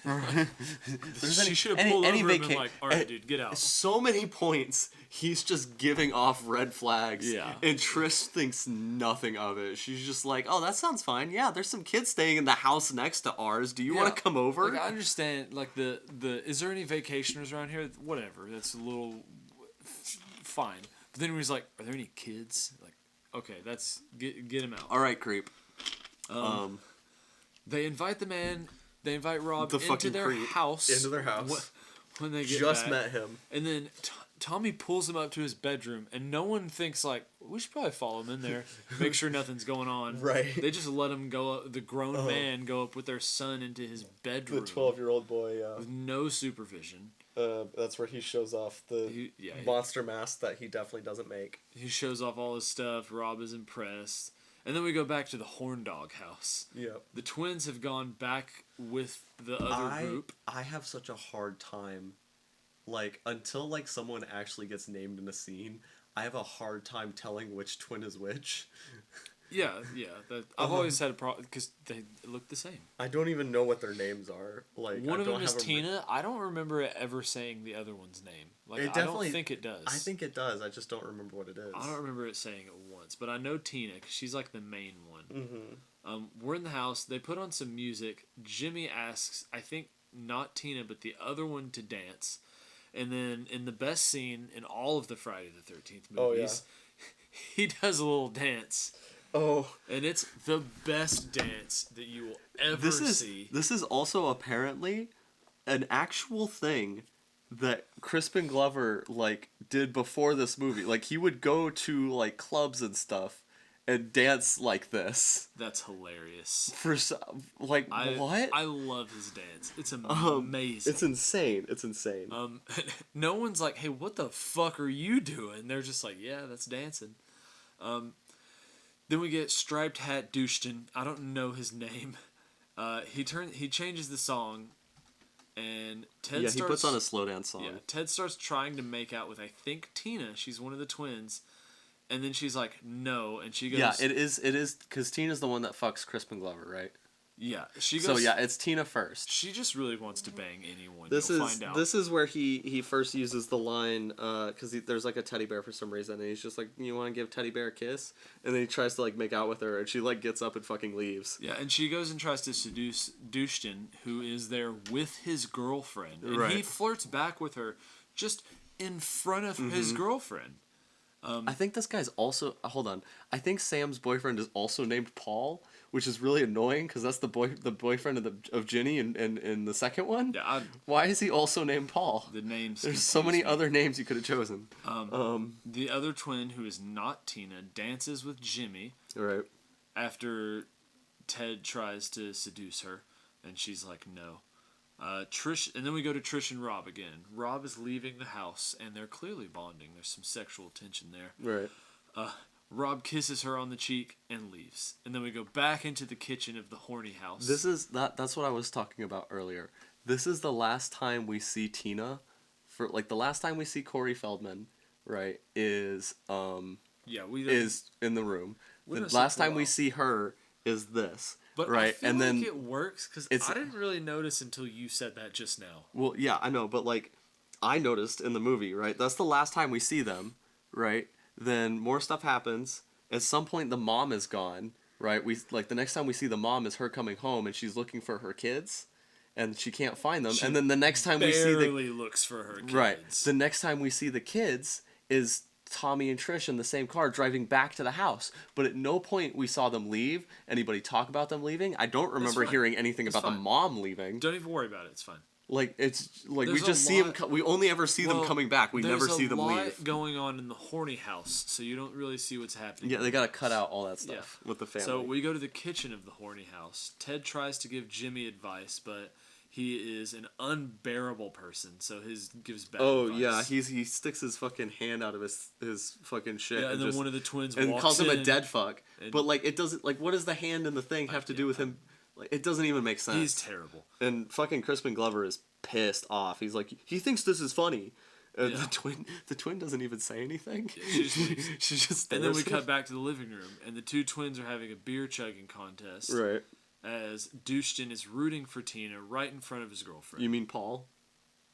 She should have pulled over him and like, all right, dude, get out. So many points, he's just giving off red flags. Yeah. And Trish thinks nothing of it. She's just like, oh, that sounds fine. Yeah, there's some kids staying in the house next to ours. Do you want to come over? Like, I understand, like, the is there any vacationers around here? Whatever. That's a little... Fine. But then he's like, are there any kids? Like, okay, that's get him out. All right, creep. They invite They invite Rob into their creep. house. Into their house. When they get just back. met him. And then Tommy pulls him up to his bedroom, and no one thinks like we should probably follow him in there, make sure nothing's going on. Right. They just let him go up. The grown man go up with their son into his bedroom. The 12-year-old boy. With no supervision. That's where he shows off the monster mask that he definitely doesn't make. He shows off all his stuff. Rob is impressed. And then we go back to the Horn Dog house. Yep. The twins have gone back with the other group. I have such a hard time, like, until, like, someone actually gets named in a scene, I have a hard time telling which twin is which. Yeah. I've always had a problem, because they look the same. I don't even know what their names are. Like, one of them is Tina. I don't remember it ever saying the other one's name. Like, I don't think it does. I think it does. I just don't remember what it is. I don't remember it saying it once, but I know Tina because she's like the main one. Mm-hmm. We're in the house. They put on some music. Jimmy asks, I think not Tina, but the other one to dance. And then in the best scene in all of the Friday the 13th movies, he does a little dance. Oh. And it's the best dance that you will ever see. This is also apparently an actual thing that Crispin Glover, like, did before this movie. Like, he would go to, like, clubs and stuff and dance like this. That's hilarious. What? I love his dance. It's amazing. It's insane. It's insane. No one's like, hey, what the fuck are you doing? They're just like, yeah, that's dancing. Then we get Striped Hat Douchton. I don't know his name. He changes the song, and Ted he puts on a slow dance song. Yeah, Ted starts trying to make out with, I think, Tina. She's one of the twins. And then she's like, no, and she goes... Yeah, it is, because Tina's the one that fucks Crispin Glover, right? Yeah, she goes... So, yeah, it's Tina first. She just really wants to bang anyone. Find out. This is where he first uses the line, because there's, like, a teddy bear for some reason, and he's just like, you want to give teddy bear a kiss? And then he tries to, like, make out with her, and she, like, gets up and fucking leaves. Yeah, and she goes and tries to seduce Douchton, who is there with his girlfriend. And he flirts back with her just in front of his girlfriend. I think this guy's also. Hold on. I think Sam's boyfriend is also named Paul, which is really annoying because that's the boyfriend of Ginny in the second one. Yeah, Why is he also named Paul? the names. There's so many confuse me. other names you could have chosen. The other twin, who is not Tina, dances with Jimmy Right. after Ted tries to seduce her, and she's like, no. Trish, and then we go to Trish and Rob again. Rob is leaving the house, and they're clearly bonding. There's some sexual tension there. Right. Rob kisses her on the cheek and leaves. And then we go back into the kitchen of the horny house. That's what I was talking about earlier. This is the last time we see Tina, the last time we see Corey Feldman, right? Is in the room. The last time we see her is this. But right, I feel and then it works because I didn't really notice until you said that just now. Well, yeah, I know, but I noticed in the movie, right? That's the last time we see them, right? Then more stuff happens. At some point, the mom is gone, right? The next time we see the mom is her coming home and she's looking for her kids, and she can't find them. And then the next time we see barely looks for her kids. Right. The next time we see the kids is Tommy and Trish in the same car driving back to the house. But at no point we saw them leave. Anybody talk about them leaving? I don't remember hearing anything about the mom leaving. Don't even worry about it. It's fine. We just see them. We only ever see them coming back. We never see them leave. There's a lot going on in the horny house, so you don't really see what's happening. Yeah, they gotta cut out all that stuff with the family. So we go to the kitchen of the horny house. Ted tries to give Jimmy advice, but he is an unbearable person, so his gives bad advice. Yeah, he sticks his fucking hand out of his fucking shit. Yeah, and then one of the twins and walks calls him in a dead fuck. But it doesn't what does the hand and the thing have to do with him? It doesn't even make sense. He's terrible. And fucking Crispin Glover is pissed off. He's like, he thinks this is funny. The twin doesn't even say anything. Yeah, she just and then we there. cut back to the living room, and the two twins are having a beer chugging contest. Right. As Douchton is rooting for Tina right in front of his girlfriend. You mean Paul?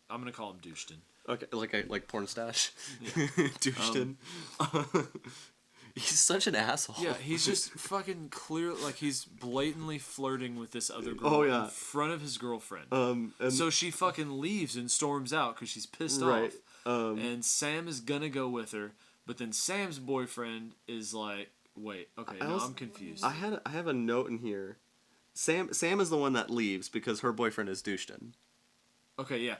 I'm gonna call him Douchton. Okay, like porn stash. Yeah. Douchton. He's such an asshole. Yeah, he's just fucking clear. He's blatantly flirting with this other girl in front of his girlfriend. And so she fucking leaves and storms out because she's pissed off. And Sam is gonna go with her, but then Sam's boyfriend is like, "Wait, okay, I'm confused." I have a note in here. Sam is the one that leaves because her boyfriend is Douchton. Okay, yeah.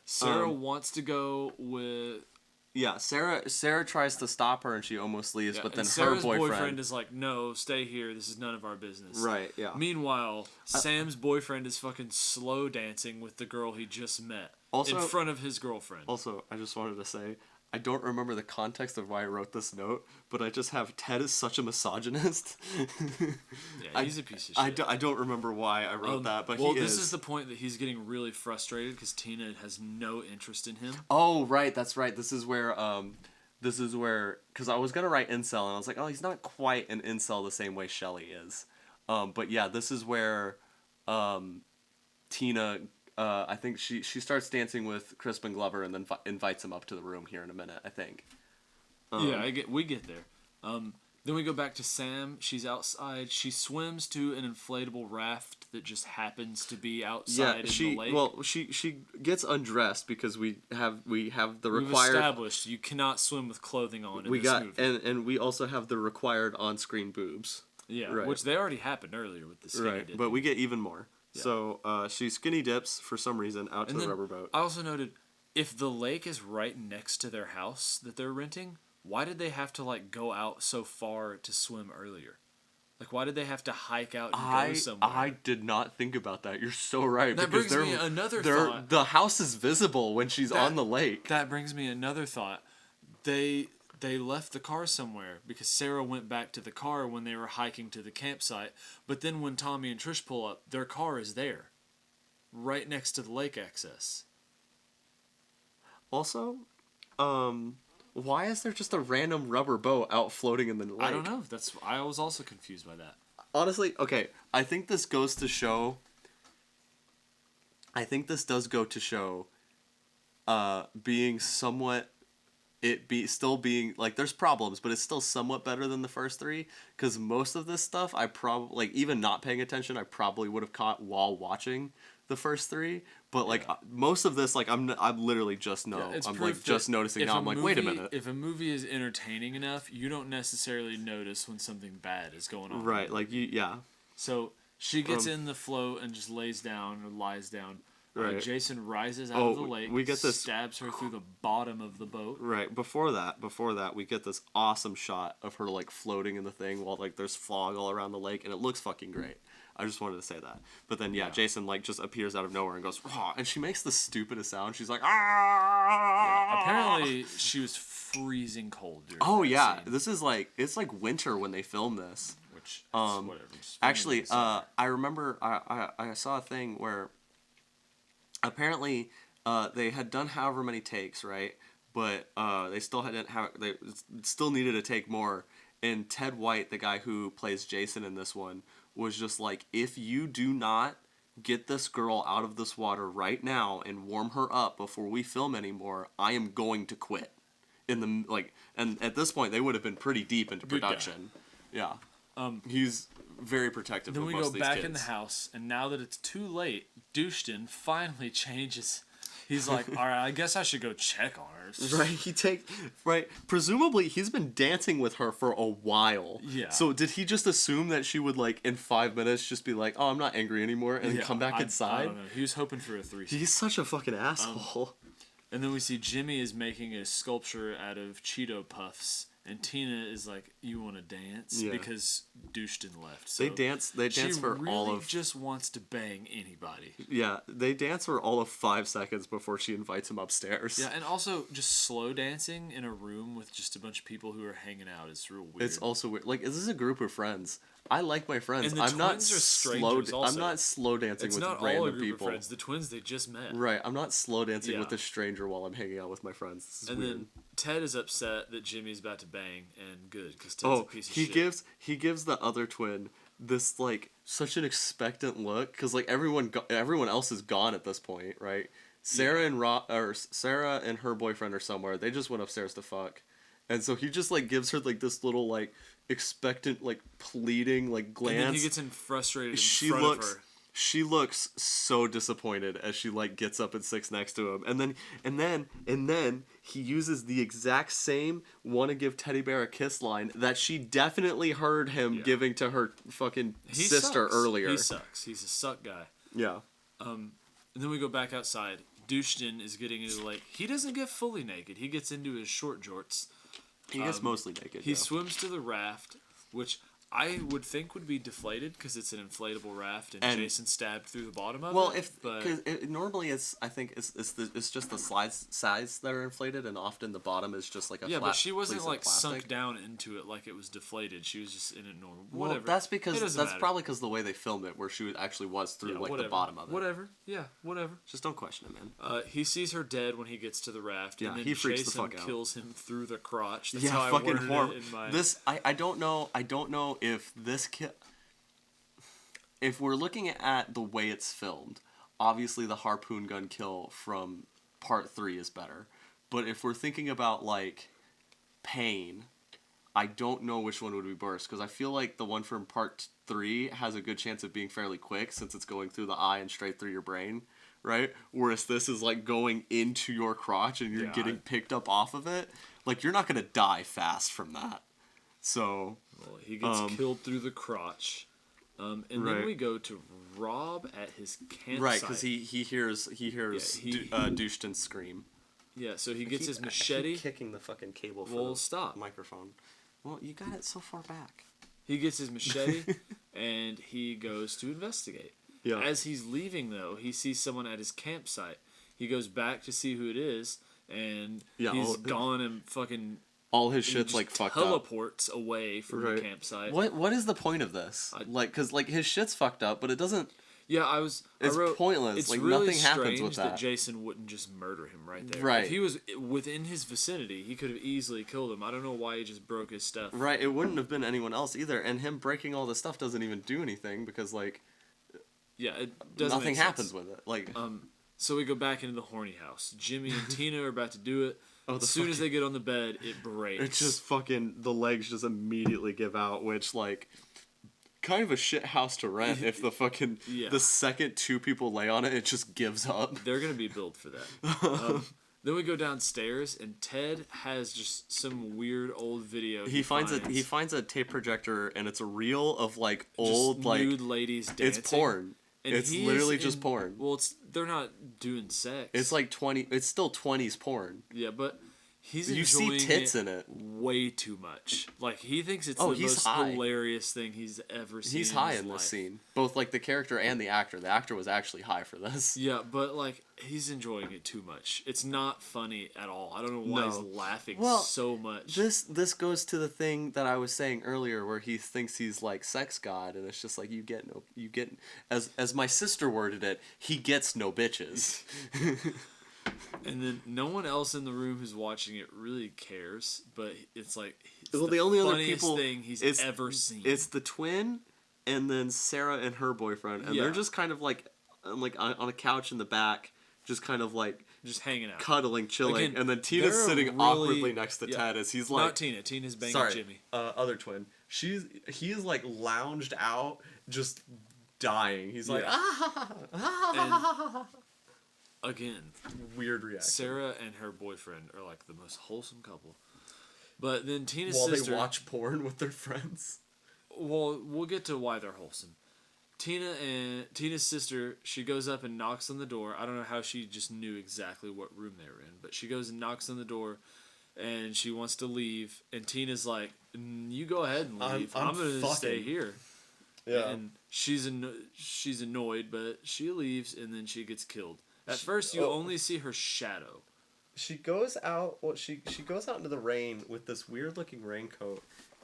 Sarah wants to go with. Yeah, Sarah tries to stop her and she almost leaves, but then Sarah's her boyfriend is like, "No, stay here. This is none of our business." Right. Yeah. Meanwhile, Sam's boyfriend is fucking slow dancing with the girl he just met in front of his girlfriend. Also, I just wanted to say, I don't remember the context of why I wrote this note, but I just have Ted is such a misogynist. Yeah, he's a piece of shit. I don't remember why I wrote that, but this is the point that he's getting really frustrated because Tina has no interest in him. Oh, right, that's right. This is where, because I was going to write incel, and I was like, oh, he's not quite an incel the same way Shelley is. But yeah, this is where Tina... I think she starts dancing with Crispin Glover and then invites him up to the room here in a minute, I think. We get there. Then we go back to Sam. She's outside. She swims to an inflatable raft that just happens to be outside in the lake. Well, she gets undressed because we have the required... We've established you cannot swim with clothing on in this movie. And we also have the required on-screen boobs. Yeah, right. Which they already happened earlier with the skinny dip. But we get even more. Yeah. So she skinny dips for some reason out to the rubber boat. I also noted, if the lake is right next to their house that they're renting, why did they have to go out so far to swim earlier? Why did they have to hike out and go somewhere? I did not think about that. You're so right. That brings me another thought. The house is visible when she's on the lake. That brings me another thought. They left the car somewhere because Sarah went back to the car when they were hiking to the campsite. But then when Tommy and Trish pull up, their car is there, right next to the lake access. Also, why is there just a random rubber boat out floating in the lake? I don't know. I was also confused by that. Honestly, okay, I think this goes to show... being somewhat... still being there's problems, but it's still somewhat better than the first three, because most of this stuff I probably even not paying attention I probably would have caught while watching the first three, But like most of this, like I'm literally just I'm like just noticing now. I'm like, wait a minute. If a movie is entertaining enough, you don't necessarily notice when something bad is going on. Right, like So she gets in the float and just lays down or lies down. Right. Jason rises out of the lake. We get this, stabs her through the bottom of the boat. Right. Before that, we get this awesome shot of her like floating in the thing while like there's fog all around the lake, and it looks fucking great. I just wanted to say that. But then Jason like just appears out of nowhere and goes, "Rah," and she makes the stupidest sound. She's like, "Ah!" Yeah, apparently she was freezing cold during that scene. This is like it's like winter when they film this. Which whatever. Actually, I remember I saw a thing where apparently they had done however many takes, right? But they still still needed to take more. And Ted White, the guy who plays Jason in this one, was just like, if you do not get this girl out of this water right now and warm her up before we film anymore, I am going to quit. And at this point they would have been pretty deep into production. Yeah. He's very protective of most of these kids. Then we go back in the house, and now that it's too late, Douchton finally changes. He's like, all right, I guess I should go check on her. Right, presumably he's been dancing with her for a while. Yeah. So did he just assume that she would like in 5 minutes just be like, oh, I'm not angry anymore, and then come back inside? I don't know. He was hoping for a threesome. He's such a fucking asshole. And then we see Jimmy is making a sculpture out of Cheeto Puffs. And Tina is like, you want to dance? Yeah. Because Douchton left. So they dance for really all of... She just wants to bang anybody. Yeah, they dance for all of 5 seconds before she invites him upstairs. Yeah, and also just slow dancing in a room with just a bunch of people who are hanging out is real weird. It's also weird. Like, this is a group of friends. I like my friends. And the I'm twins not are strangers also. I'm not slow dancing with random people. It's not all a group of friends. The twins, they just met. Right. I'm not slow dancing with a stranger while I'm hanging out with my friends. This is weird. Then Ted is upset that Jimmy's about to bang, and good, because Ted's a piece of shit. He gives the other twin this, like, such an expectant look, because, like, everyone else is gone at this point, right? Sarah and her boyfriend are somewhere. They just went upstairs to fuck. And so he just, like, gives her, like, this little, like, expectant, like, pleading, like, glance. And then he gets frustrated in front of her. She looks so disappointed as she, like, gets up and sits next to him. And then he uses the exact same wanna give teddy bear a kiss line that she definitely heard him giving to her fucking sister earlier. He sucks. He's a suck guy. Yeah. And then we go back outside. Douchton is getting into the lake. He doesn't get fully naked. He gets into his short jorts. He gets mostly naked. He swims to the raft, which I would think would be deflated because it's an inflatable raft, and Jason stabbed through the bottom of it. Because normally I think it's just the sides that are inflated, and often the bottom is just like a flat but she wasn't piece like of plastic. sunk down into it like it was deflated. She was just in it normal. Well, whatever. that's probably because the way they filmed it, where she actually was through the bottom of it. Whatever. Yeah, whatever. Just don't question it, man. He sees her dead when he gets to the raft. Yeah, and then he freaks the Jason fuck out. Kills him through the crotch. That's how I fucking worded horrible. it in my... This I don't know if this if we're looking at the way it's filmed, obviously the harpoon gun kill from part 3 is better. But if we're thinking about like pain, I don't know which one would be worse, because I feel like the one from part 3 has a good chance of being fairly quick since it's going through the eye and straight through your brain, right? Whereas this is like going into your crotch and you're getting picked up off of it. Like, you're not gonna die fast from that. So he gets killed through the crotch. And then we go to Rob at his campsite. Right, because he hears Douchton scream. Yeah, so he gets his machete. I keep kicking the fucking cable for stop. Microphone. Well, you got it so far back. He gets his machete, and he goes to investigate. Yeah. As he's leaving, though, he sees someone at his campsite. He goes back to see who it is, and he's gone and fucking... All his shit's like fucked up. Teleports away from the campsite. What is the point of this? Because his shit's fucked up, but it doesn't. Yeah, It's pointless. It's like really nothing happens with that Jason wouldn't just murder him right there. Right. If he was within his vicinity, he could have easily killed him. I don't know why he just broke his stuff. Right. It wouldn't have been anyone else either, and him breaking all this stuff doesn't even do anything because like. Yeah, it doesn't. Nothing happens with it. Like. So we go back into the horny house. Jimmy and Tina are about to do it. As soon as they get on the bed, it breaks. It's just fucking... The legs just immediately give out, which, like... kind of a shit house to rent if the fucking Yeah. the second two people lay on it, it just gives up. They're gonna be built for that. Then we go downstairs, and Ted has just some weird old video. He finds a tape projector, and it's a reel of like old just like nude ladies dancing. it's porn. And It's he's literally just porn. Well, they're not doing sex. It's like 20. It's still 20s porn. Yeah, but he's You enjoying see tits in it. way too much. Like, he thinks it's Oh, the he's most high. hilarious thing he's ever seen. He's high his in this life. scene. Both like the character and the actor. The actor was actually high for this. Yeah, but like, he's enjoying it too much. It's not funny at all. I don't know why No. he's laughing Well, so much. This goes to the thing that I was saying earlier, where he thinks he's like sex god, and it's just like you get as my sister worded it, he gets no bitches. And then no one else in the room who's watching it really cares, but it's like it's Well, the only other funniest people thing he's ever seen. It's the twin, and then Sarah and her boyfriend, and Yeah. they're just kind of like on a couch in the back, just kind of like just hanging out, cuddling, chilling, Again, and then Tina's they're sitting really- awkwardly next to yeah. Ted as he's like, Not Tina. Tina's banging sorry, Jimmy. Other twin. He is like lounged out, just dying. He's like, And again, weird reaction. Sarah and her boyfriend are like the most wholesome couple. But then Tina's While sister. they watch porn with their friends. Well, we'll get to why they're wholesome. Tina's sister, she goes up and knocks on the door. I don't know how she just knew exactly what room they were in, but she goes and knocks on the door, and she wants to leave. And Tina's like, "You go ahead and leave. I'm gonna stay fucking-" here." Yeah. And she's annoyed, but she leaves, and then she gets killed. At first, you only see her shadow. She goes out. Well, she goes out into the rain with this weird looking raincoat,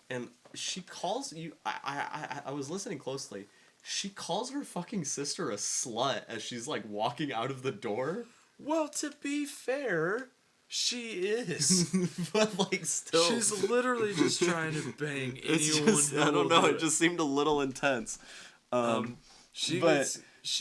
and she calls you. I was listening closely. She calls her fucking sister a slut as she's like walking out of the door. Well, to be fair, she is. But like still, She's literally just trying to bang it's anyone. just, who I don't will know. do It just seemed a little intense. She but-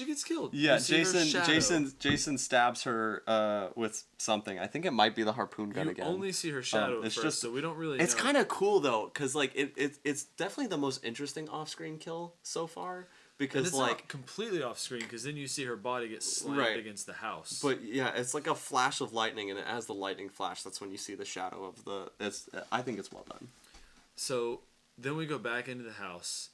gets killed. Yeah, You see her shadow. Jason stabs her with something. I think it might be the harpoon gun You again. only see her shadow it's first, just- so we don't really. It's know. kind of cool though, cause like it's definitely the most interesting off-screen kill so far. And Because it's like, not completely off screen because then you see her body get slammed Right. against the house. but yeah, it's like a flash of lightning, and as the lightning flash, that's when you see the shadow of the. I think it's well done. So then we go back into the house,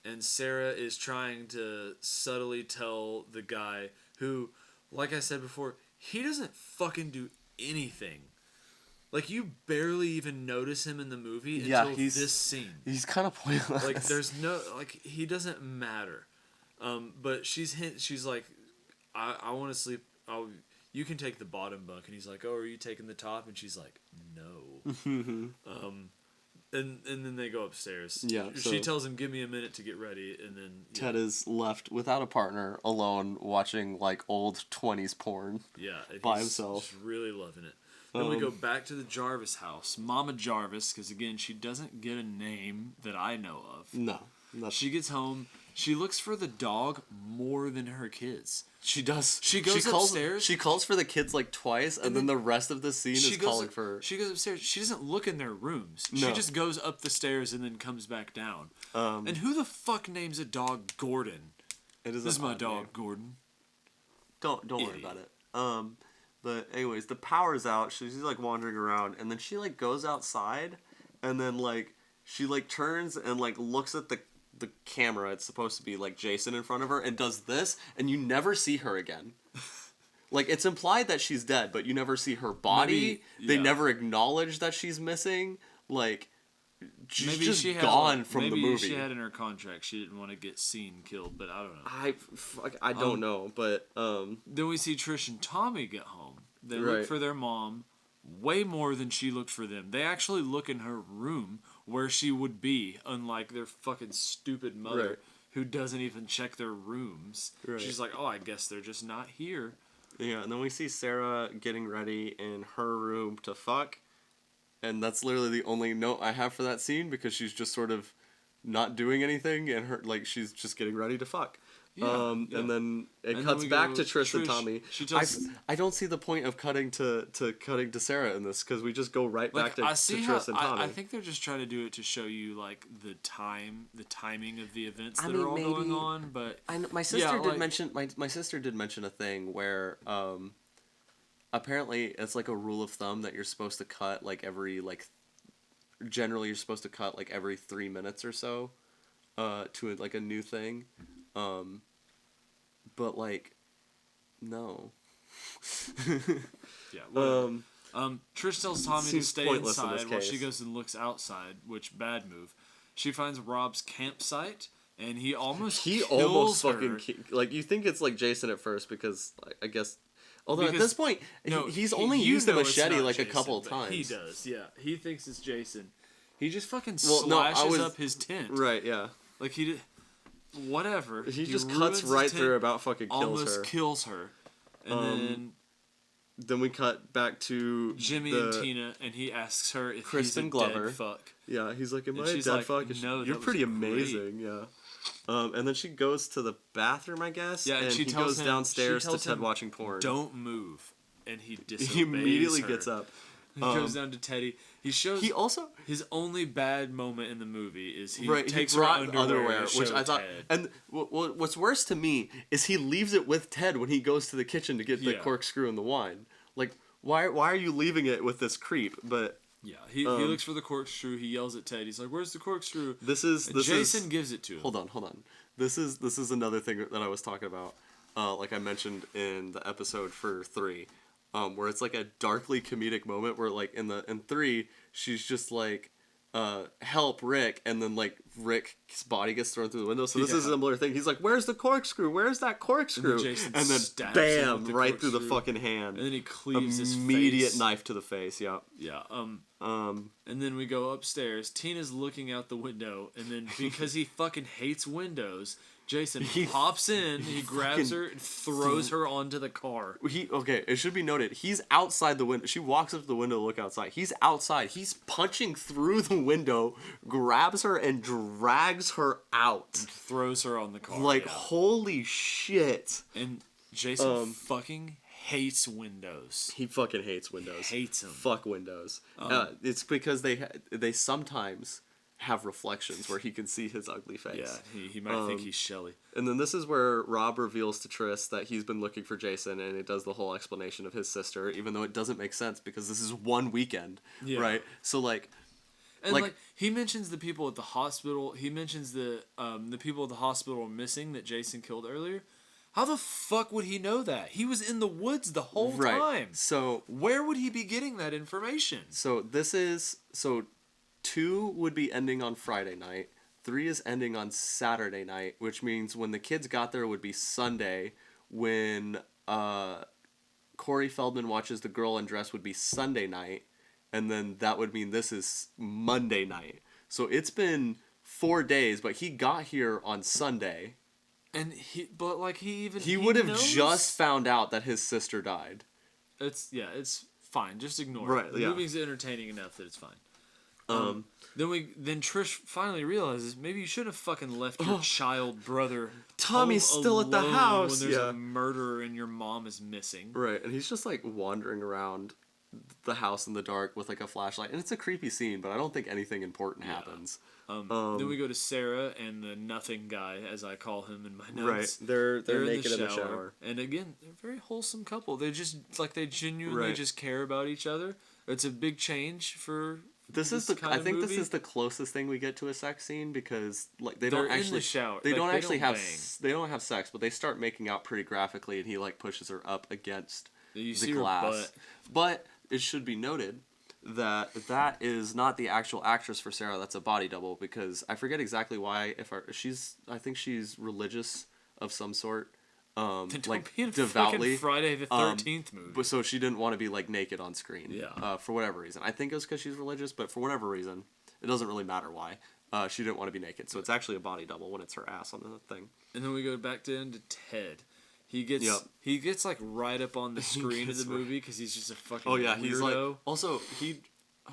and Sarah is trying to subtly tell the guy who, like I said before, he doesn't fucking do anything. Like, you barely even notice him in the movie until this scene. He's kind of pointless. Like, there's no, like, he doesn't matter. But she's like, I want to sleep. You can take the bottom bunk. And he's like, oh, are you taking the top? And she's like, no. And then they go upstairs. Yeah, She so- tells him, give me a minute to get ready. And then Ted is left without a partner, alone, watching like old 20s porn. yeah, and by he's himself. just really loving it. Then we go back to the Jarvis house. Mama Jarvis, because again, she doesn't get a name that I know of. No. She gets home. She looks for the dog more than her kids. She does. She goes upstairs. She calls for the kids like twice, and then the rest of the scene is calling for. She goes upstairs. She doesn't look in their rooms. No. She just goes up the stairs and then comes back down. And who the fuck names a dog Gordon? It is This is my odd dog, name. Gordon. Don't worry Idiot. about it. But anyways, the power's out. She's like wandering around, and then she like goes outside, and then like she like turns and like looks at the camera. It's supposed to be like Jason in front of her, and does this, and you never see her again. Like, it's implied that she's dead, but you never see her body. Maybe, They yeah. never acknowledge that she's missing. Like, she's Maybe just she had gone from the maybe movie. she had in her contract she didn't want to get seen killed, but I don't know. I don't know, but Then we see Trish and Tommy get home. They Right. look for their mom way more than she looked for them. They actually look in her room where she would be, unlike their fucking stupid mother Right. who doesn't even check their rooms. Right. She's like, oh, I guess they're just not here. yeah. And then we see Sarah getting ready in her room to fuck, and that's literally the only note I have for that scene because she's just sort of not doing anything, and her like she's just getting ready to fuck. Yeah. And then it And cuts then we back go, to Trish and Trish, Tommy. she tells- I don't see the point of cutting to Sarah in this because we just go right back to Trish and Tommy. I think they're just trying to do it to show you like the timing of the events that I mean, are all maybe, going on. But my sister did mention my sister did mention a thing where apparently it's like a rule of thumb that you're supposed to cut like every generally you're supposed to cut like every 3 minutes or so to like a new thing. But like, no. yeah. Trish tells Tommy to stay inside while she goes and looks outside. Which bad move. She finds Rob's campsite and he almost kills her. Fucking like you think it's like Jason at first because I guess. Although at this point, he's only used the machete like Jason, a couple of times. He does, yeah. He thinks it's Jason. He just fucking slashes up his tent. Right, yeah. Like he did. Whatever. He just cuts right through, about fucking almost kills her. And then we cut back to Jimmy and Tina, and he asks her if Crispin he's a Glover. dead fuck. Yeah, he's like, am I a dead like, fuck? No, you're pretty amazing, yeah. And then she goes to the bathroom, I guess, yeah, and he goes downstairs to Ted watching porn. Don't move. And he disobeys He immediately her. gets up. He goes down to Teddy. He also his only bad moment in the movie is he takes her underwear which I thought. Ted. And what's worse to me is he leaves it with Ted when he goes to the kitchen to get the corkscrew and the wine. Like, why are you leaving it with this creep? But yeah, he looks for the corkscrew. He yells at Ted. He's like, "Where's the corkscrew?" Jason gives it to him. Hold on. This is another thing that I was talking about. Like I mentioned in the episode for 3. Where it's like a darkly comedic moment where like in 3 she's just like help Rick, and then like Rick's body gets thrown through the window. So this is a similar thing. He's like, where's the corkscrew? Where's that corkscrew? And then bam, right through the fucking hand. And then he cleaves his face. Immediate knife to the face. Yeah. Yeah. And then we go upstairs. Tina's looking out the window, and then because he fucking hates windows, Jason pops in, he grabs her and throws her onto the car. It should be noted, he's outside the window. She walks up to the window to look outside. He's outside. He's punching through the window, grabs her, and drags her out. And throws her on the car. Like, holy shit. And Jason fucking hates windows. He fucking hates windows. Hates them. Fuck windows. It's because they sometimes have reflections where he can see his ugly face. Yeah, he might think he's Shelly. And then this is where Rob reveals to Trish that he's been looking for Jason, and it does the whole explanation of his sister, even though it doesn't make sense because this is one weekend, right? So like, and like he mentions the people at the hospital. He mentions the people at the hospital are missing that Jason killed earlier. How the fuck would he know that? He was in the woods the whole time. So where would he be getting that information? So 2 would be ending on Friday night. 3 is ending on Saturday night, which means when the kids got there would be Sunday. When Corey Feldman watches The Girl Undressed would be Sunday night. And then that would mean this is Monday night. So it's been 4 days, but he got here on Sunday. And he would have just found out that his sister died. It's fine. Just ignore it. The movie's entertaining enough that it's fine. Then Trish finally realizes maybe you should have fucking left your child brother. Tommy's still at the house when there's a murderer and your mom is missing. Right, and he's just like wandering around the house in the dark with like a flashlight, and it's a creepy scene, but I don't think anything important happens. Then we go to Sarah and the nothing guy, as I call him in my notes. Right, they're naked in the shower, and again, they're a very wholesome couple. They just they genuinely just care about each other. It's a big change for. This is the closest thing we get to a sex scene because like they don't actually shower. They don't actually have sex, but they start making out pretty graphically, and he like pushes her up against the glass. Her butt. But it should be noted that is not the actual actress for Sarah. That's a body double because I forget exactly why. I think she's religious of some sort. Like devoutly Friday the 13th movie. But so she didn't want to be like naked on screen. Yeah. For whatever reason. I think it was because she's religious, but for whatever reason, it doesn't really matter why. She didn't want to be naked, so it's actually a body double when it's her ass on the thing. And then we go back into Ted. He gets like right up on the screen of the movie because he's just a fucking weirdo. He's like also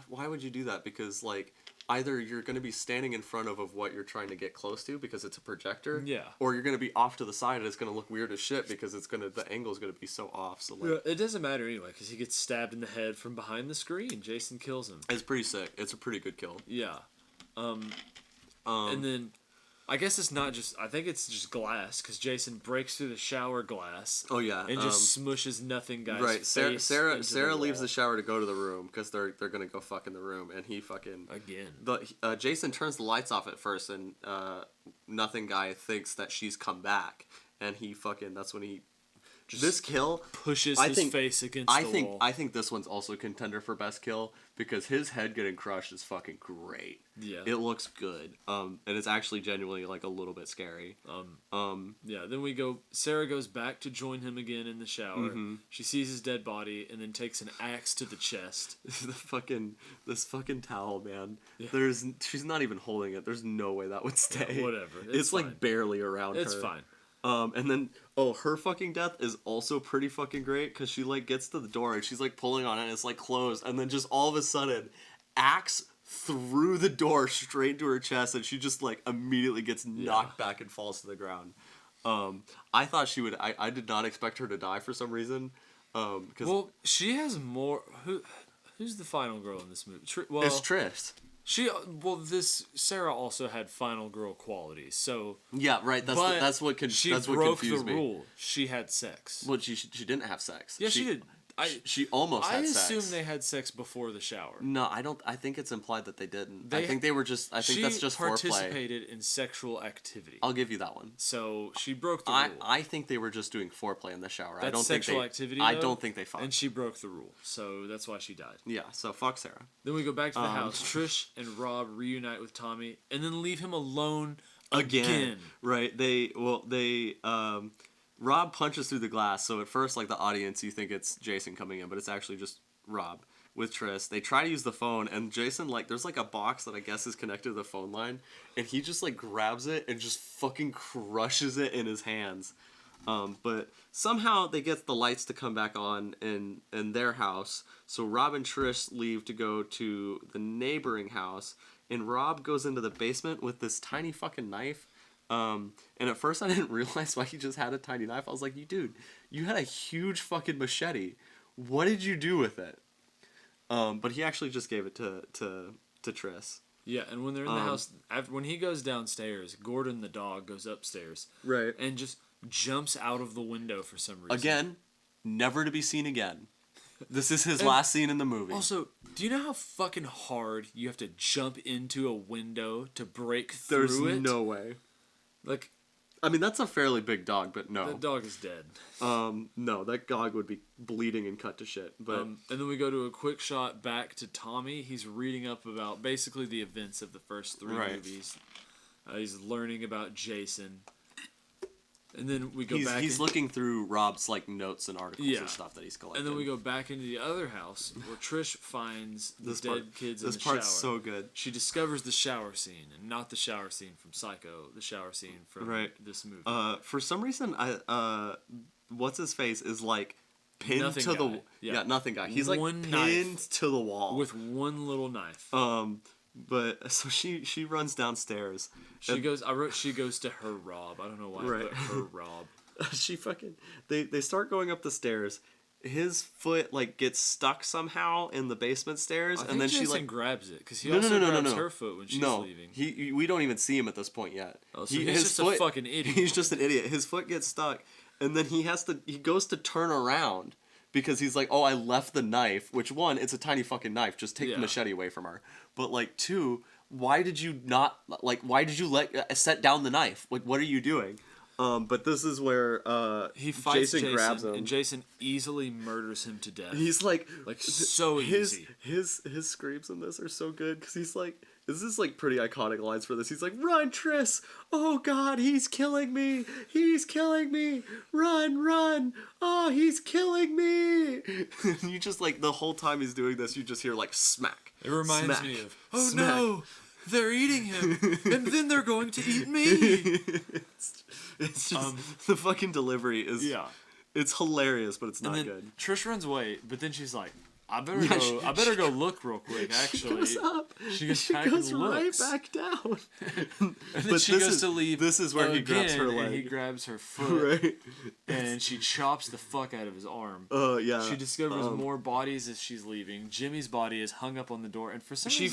why would you do that? Because like either you're going to be standing in front of what you're trying to get close to because it's a projector. Yeah. Or you're going to be off to the side and it's going to look weird as shit because the angle's going to be so off. So like, it doesn't matter anyway because he gets stabbed in the head from behind the screen. Jason kills him. It's pretty sick. It's a pretty good kill. Yeah. And then I guess it's not just. I think it's just glass because Jason breaks through the shower glass. Oh yeah, and just smushes nothing guy's right. face. Sarah leaves the shower to go to the room because they're gonna go fuck in the room, and he fucking again. Jason turns the lights off at first, and nothing guy thinks that she's come back, and he fucking that's when he. Just this kill pushes his face against the wall. I think this one's also contender for best kill because his head getting crushed is fucking great. Yeah, it looks good. And it's actually genuinely like a little bit scary. Yeah. Then Sarah goes back to join him again in the shower. Mm-hmm. She sees his dead body and then takes an axe to the chest. This fucking towel, man. Yeah. She's not even holding it. There's no way that would stay. Yeah, whatever. It's like barely around her. It's fine. And then, her fucking death is also pretty fucking great, because she, like, gets to the door, and she's, like, pulling on it, and it's, like, closed, and then just all of a sudden, axe through the door straight to her chest, and she just, like, immediately gets knocked back and falls to the ground. I thought she would, I did not expect her to die for some reason, well, she has more, who's the final girl in this movie? It's Trish. Sarah also had final girl qualities, so yeah, right. That's what confused me. She broke the rule. She had sex. Well, she didn't have sex. Yeah, she did. She almost had sex. I assume they had sex before the shower. No, I don't. I think it's implied that they didn't. I think they were just. I think that's just foreplay. She participated in sexual activity. I'll give you that one. So she broke the rule. I think they were just doing foreplay in the shower. That's I don't sexual think activity. I don't think they fucked. And she broke the rule, so that's why she died. Yeah. So fuck Sarah. Then we go back to the house. Trish and Rob reunite with Tommy, and then leave him alone again. Right. Rob punches through the glass, so at first, like, the audience, you think it's Jason coming in, but it's actually just Rob with Trish. They try to use the phone, and Jason, like, there's, like, a box that I guess is connected to the phone line, and he just, like, grabs it and just fucking crushes it in his hands. But somehow they get the lights to come back on in their house, so Rob and Trish leave to go to the neighboring house, and Rob goes into the basement with this tiny fucking knife. And at first I didn't realize why he just had a tiny knife. I was like, you had a huge fucking machete. What did you do with it? But he actually just gave it to Triss. Yeah, and when they're in the house, when he goes downstairs, Gordon the dog goes upstairs. Right. And just jumps out of the window for some reason. Again, never to be seen again. This is his last scene in the movie. Also, do you know how fucking hard you have to jump into a window to break through it? There's no way. Like, I mean, that's a fairly big dog, but no. That dog is dead. No, that dog would be bleeding and cut to shit. But and then we go to a quick shot back to Tommy. He's reading up about basically the events of the first three movies. He's learning about Jason. And then we go back. He's looking through Rob's like notes and articles and stuff that he's collecting. And then we go back into the other house where Trish finds the dead kids in the shower. This part's so good. She discovers the shower scene, and not the shower scene from Psycho, the shower scene from this movie. For some reason, what's his face is like pinned nothing to guy. Nothing guy. He's like pinned to the wall with one little knife. But so she runs downstairs. She goes to her Rob. I don't know why, but her Rob. They start going up the stairs. His foot like gets stuck somehow in the basement stairs, and then Jason she like grabs it because he also grabs her foot when she's leaving. We don't even see him at this point yet. Oh, so he's just a fucking idiot. He's just an idiot. His foot gets stuck, and then he goes to turn around. Because he's like, oh, I left the knife. Which, one, it's a tiny fucking knife. Just take the machete away from her. But, like, two, why did you set down the knife? Like, what are you doing? But this is where he fights Jason grabs him. And Jason easily murders him to death. He's like so easy. His screams in this are so good. Because he's like, this is like pretty iconic lines for this. He's like, run, Triss! Oh God, he's killing me! He's killing me! Run! Oh, he's killing me! And you just like, the whole time he's doing this, you just hear like smack. It reminds me of, oh smack. No! They're eating him! And then they're going to eat me! It's just, the fucking delivery is, it's hilarious, but it's not good. Trish runs away, but then she's like, I better go look real quick. Actually, she goes up. She goes she back goes and right looks. back down. And then she goes to leave. This is where he grabs her again, leg. And he grabs her foot. Right. And she chops the fuck out of his arm. Yeah. She discovers more bodies as she's leaving. Jimmy's body is hung up on the door, and for some reason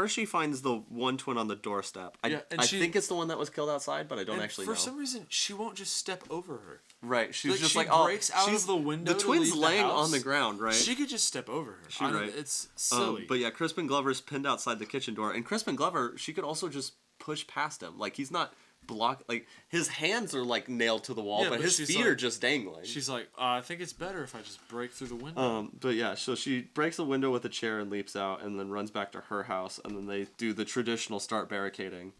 she finds the one twin on the doorstep. I think it's the one that was killed outside, but I don't actually know. For some reason, she won't just step over her. Right, she's just she like breaks out of the window. The twin's to leave laying the house. on the ground, right? She could just step over her. Right. It's silly. But yeah, Crispin Glover's pinned outside the kitchen door, and Crispin Glover, she could also just push past him. Like he's not blocked. Like his hands are like nailed to the wall, but his feet are just dangling. She's like, I think it's better if I just break through the window. But yeah, so she breaks the window with a chair and leaps out, and then runs back to her house, and then they do the traditional start barricading.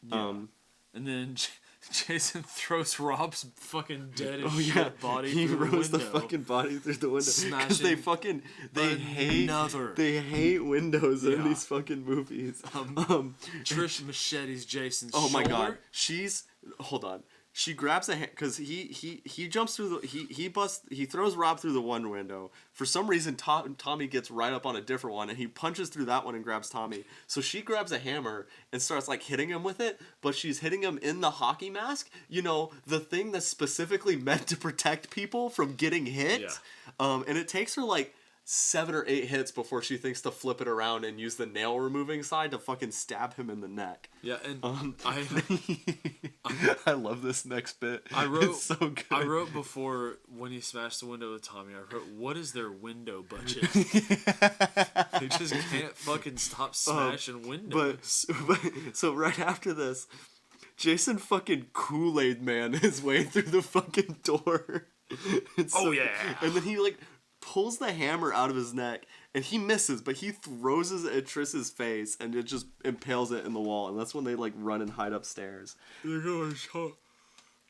Yeah. And then Jason throws Rob's fucking dead as shit body through the window. He throws the fucking body through the window. Because they hate windows in these fucking movies. Trish machetes Jason's shoulder. Oh my god. Hold on. She grabs a hand because he jumps through the he throws Rob through the one window. For some reason, Tommy gets right up on a different one and he punches through that one and grabs Tommy. So she grabs a hammer and starts like hitting him with it, but she's hitting him in the hockey mask. You know, the thing that's specifically meant to protect people from getting hit. Yeah. And it takes her like 7 or 8 hits before she thinks to flip it around and use the nail removing side to fucking stab him in the neck. Yeah, and I love this next bit. It's so good. I wrote before when he smashed the window with Tommy, I wrote, what is their window budget? They just can't fucking stop smashing windows. But so right after this, Jason fucking Kool-Aid Man his way through the fucking door. Yeah. And then he like pulls the hammer out of his neck and he misses, but he throws it at Triss's face and it just impales it in the wall, and that's when they like run and hide upstairs. They're going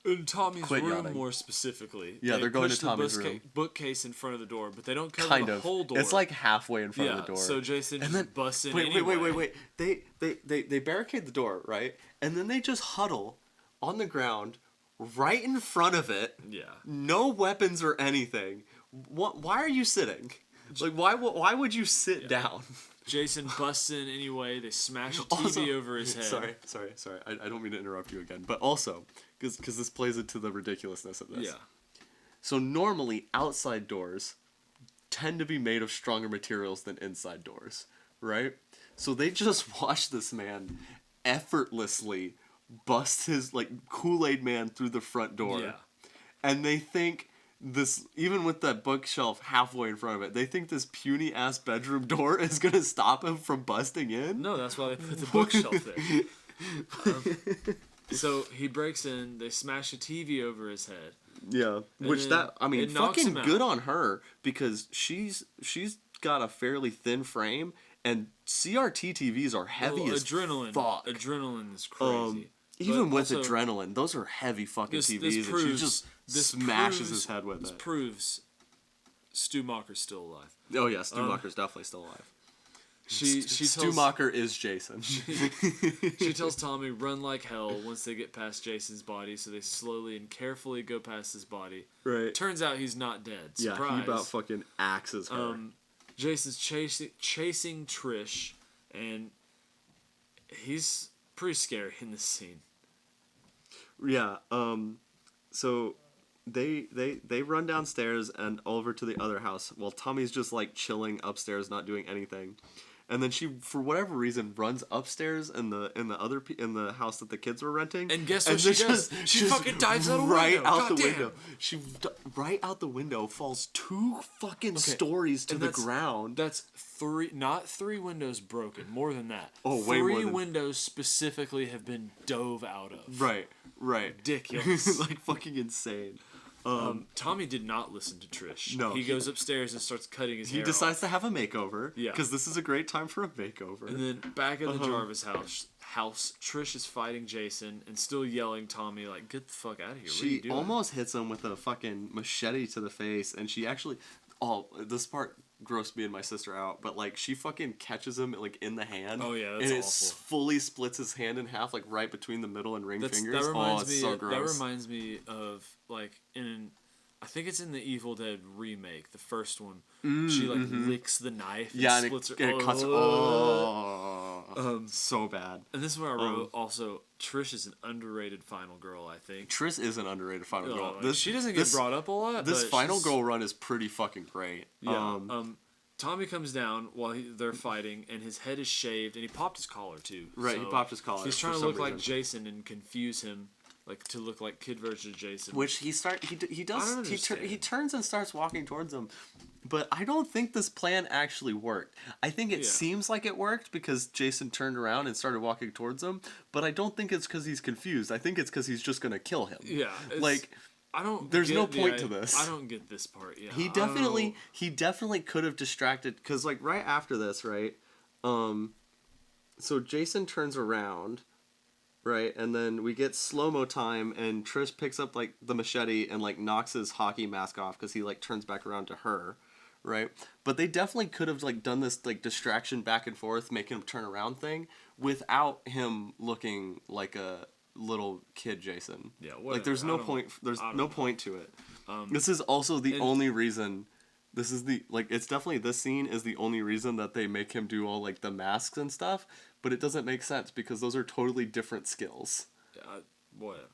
in Tommy's room more specifically. Yeah, they're going to Tommy's room. Bookcase in front of the door, but they don't cover the whole door. It's like halfway in front of the door. So Jason just busts in. Wait. They barricade the door, right? And then they just huddle on the ground right in front of it. Yeah. No weapons or anything. Why are you sitting? Like, why would you sit down? Jason busts in anyway. They smash a TV over his head. Sorry. I don't mean to interrupt you again. But also, because this plays into the ridiculousness of this. Yeah. So normally, outside doors tend to be made of stronger materials than inside doors, right? So they just watch this man effortlessly bust his, like, Kool-Aid Man through the front door. Yeah. And they think this, even with that bookshelf halfway in front of it, they think this puny ass bedroom door is gonna stop him from busting in. No, that's why they put the bookshelf there. So he breaks in. They smash a TV over his head. Yeah, fucking good on her, because she's got a fairly thin frame, and CRT TVs are heavy as fuck. Adrenaline is crazy. Even with adrenaline, those are heavy fucking TVs, and she just smashes his head with it. This proves Stu Macher's still alive. Oh yeah, Stu Macher's definitely still alive. Stu Macher is Jason. She tells Tommy, run like hell once they get past Jason's body, so they slowly and carefully go past his body. Right. Turns out he's not dead. Surprise. Yeah, he about fucking axes her. Jason's chasing Trish, and he's pretty scary in this scene. Yeah, so they run downstairs and over to the other house while Tommy's just like chilling upstairs, not doing anything. And then she, for whatever reason, runs upstairs in the house that the kids were renting. And guess what she does? She fucking dives out a window. Window. She right out the window falls 2 fucking stories to the ground. That's not 3 windows broken. More than that. Oh, way more than 3 windows specifically have been dove out of. Right. Ridiculous. Like fucking insane. Tommy did not listen to Trish. No, he goes upstairs and starts cutting his hair. He decides to have a makeover. Yeah, because this is a great time for a makeover. And then back at the Jarvis house, Trish is fighting Jason and still yelling Tommy like, "Get the fuck out of here!" What are you doing? Almost hits him with a fucking machete to the face, and she actually. Oh, this part grossed me and my sister out, but like she fucking catches him like in the hand. Oh yeah, that's and awful. It fully splits his hand in half, like right between the middle and ring fingers. That reminds me. So gross. That reminds me of like in I think it's in the Evil Dead remake, the first one. She like licks the knife. Yeah, and and splits it her. cuts. So bad. And this is where I wrote. Also, Trish is an underrated final girl. I think. Trish is an underrated final girl. Like, she doesn't get brought up a lot. This but final girl run is pretty fucking great. Yeah. Tommy comes down while they're fighting, and his head is shaved, and he popped his collar too. Right, he popped his collar. He's trying to look like Jason and confuse him, like to look like kid version of Jason. Which he turns and starts walking towards him, but I don't think this plan actually worked. I think it seems like it worked because Jason turned around and started walking towards him, but I don't think it's because he's confused. I think it's because he's just gonna kill him. Yeah, like. I don't. There's no point to this. I don't get this part. Yeah, he definitely could have distracted because like right after this, right? So Jason turns around, right, and then we get slow-mo time, and Trish picks up like the machete and like knocks his hockey mask off because he like turns back around to her, right? But they definitely could have like done this like distraction back and forth, making him turn around thing without him looking like a little kid Jason. Yeah, whatever. Like there's no point to it. This is also the only reason it's definitely this scene is the only reason that they make him do all like the masks and stuff, but it doesn't make sense because those are totally different skills. Whatever.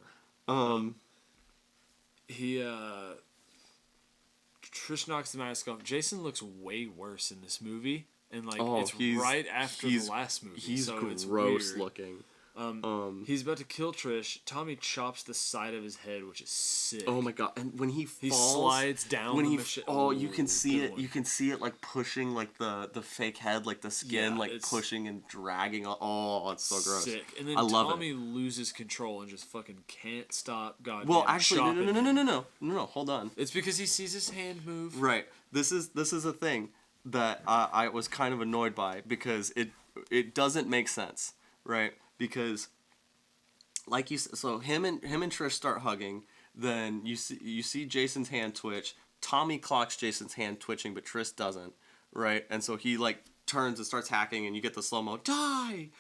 Trish knocks the mask off. Jason looks way worse in this movie, and like it's right after the last movie. He's so gross it's weird. looking. He's about to kill Trish. Tommy chops the side of his head, which is sick. Oh my god! And when he falls, he slides down. When you can see it. You can see it like pushing like the fake head, like the skin, like pushing and dragging. Oh, it's so gross. Sick. And then Tommy loses control and just fucking can't stop. Well, actually, no. Hold on. It's because he sees his hand move. Right. This is a thing that I was kind of annoyed by because it doesn't make sense. Right. Because, like you said, so him and Trish start hugging. Then you see Jason's hand twitch. Tommy clocks Jason's hand twitching, but Trish doesn't, right? And so he like turns and starts hacking, and you get the slow mo, die,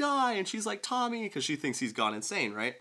and she's like Tommy because she thinks he's gone insane, right?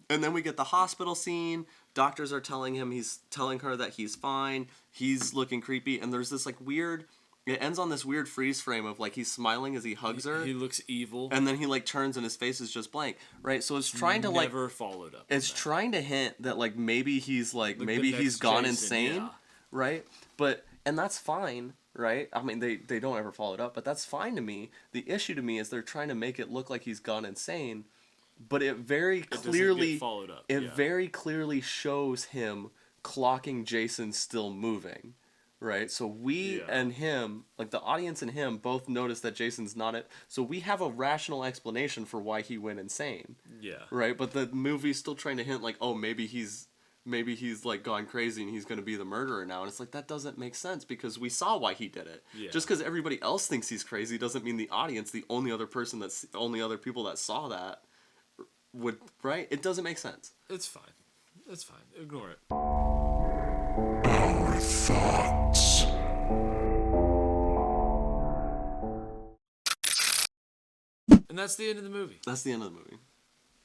And then we get the hospital scene. Doctors are telling her that he's fine. He's looking creepy, and there's this like weird. It ends on this weird freeze frame of like he's smiling as he hugs her. He looks evil, and then he like turns and his face is just blank, right? So it's trying to like never followed up. It's trying to hint that like maybe he's maybe he's gone Jason, insane, right? But and that's fine, right? I mean they don't ever follow it up, but that's fine to me. The issue to me is they're trying to make it look like he's gone insane, but it very clearly followed up. Very clearly shows him clocking Jason still moving. Right, so we and him, like the audience and him, both notice that Jason's not it. So we have a rational explanation for why he went insane. Yeah. Right, but the movie's still trying to hint like, oh, maybe he's like gone crazy and he's gonna be the murderer now. And it's like that doesn't make sense because we saw why he did it. Yeah. Just because everybody else thinks he's crazy doesn't mean the audience, the only other people that saw that, would right. It doesn't make sense. It's fine. Ignore it. Our thoughts. And that's the end of the movie.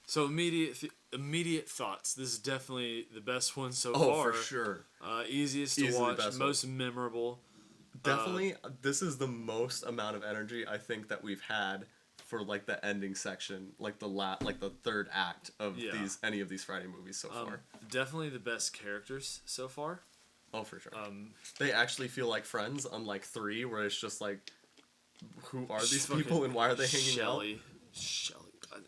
So immediate thoughts. This is definitely the best one so far. Oh, for sure. Easiest to watch, most memorable. Definitely, this is the most amount of energy I think that we've had for like the ending section, like the third act of any of these Friday movies so far. Definitely the best characters so far. Oh, for sure. They actually feel like friends, unlike 3, where it's just like, who are these people and why are they hanging out? Shelly.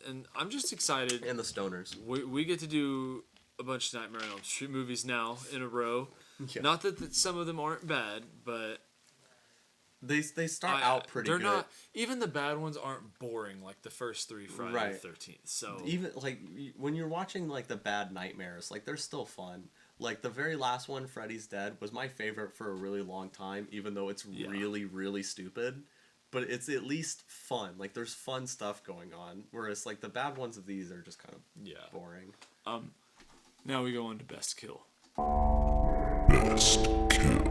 And I'm just excited. And the stoners. We get to do a bunch of Nightmare on Elm Street movies now in a row. Yeah. Not that some of them aren't bad, but they start out pretty good. They're not. Even the bad ones aren't boring like the first 3 Friday the 13th. So even like when you're watching like the bad nightmares, like they're still fun. Like, the very last one, Freddy's Dead, was my favorite for a really long time, even though it's really, really stupid. But it's at least fun. Like, there's fun stuff going on. Whereas, like, the bad ones of these are just kind of boring. Now we go on to Best Kill. Best Kill.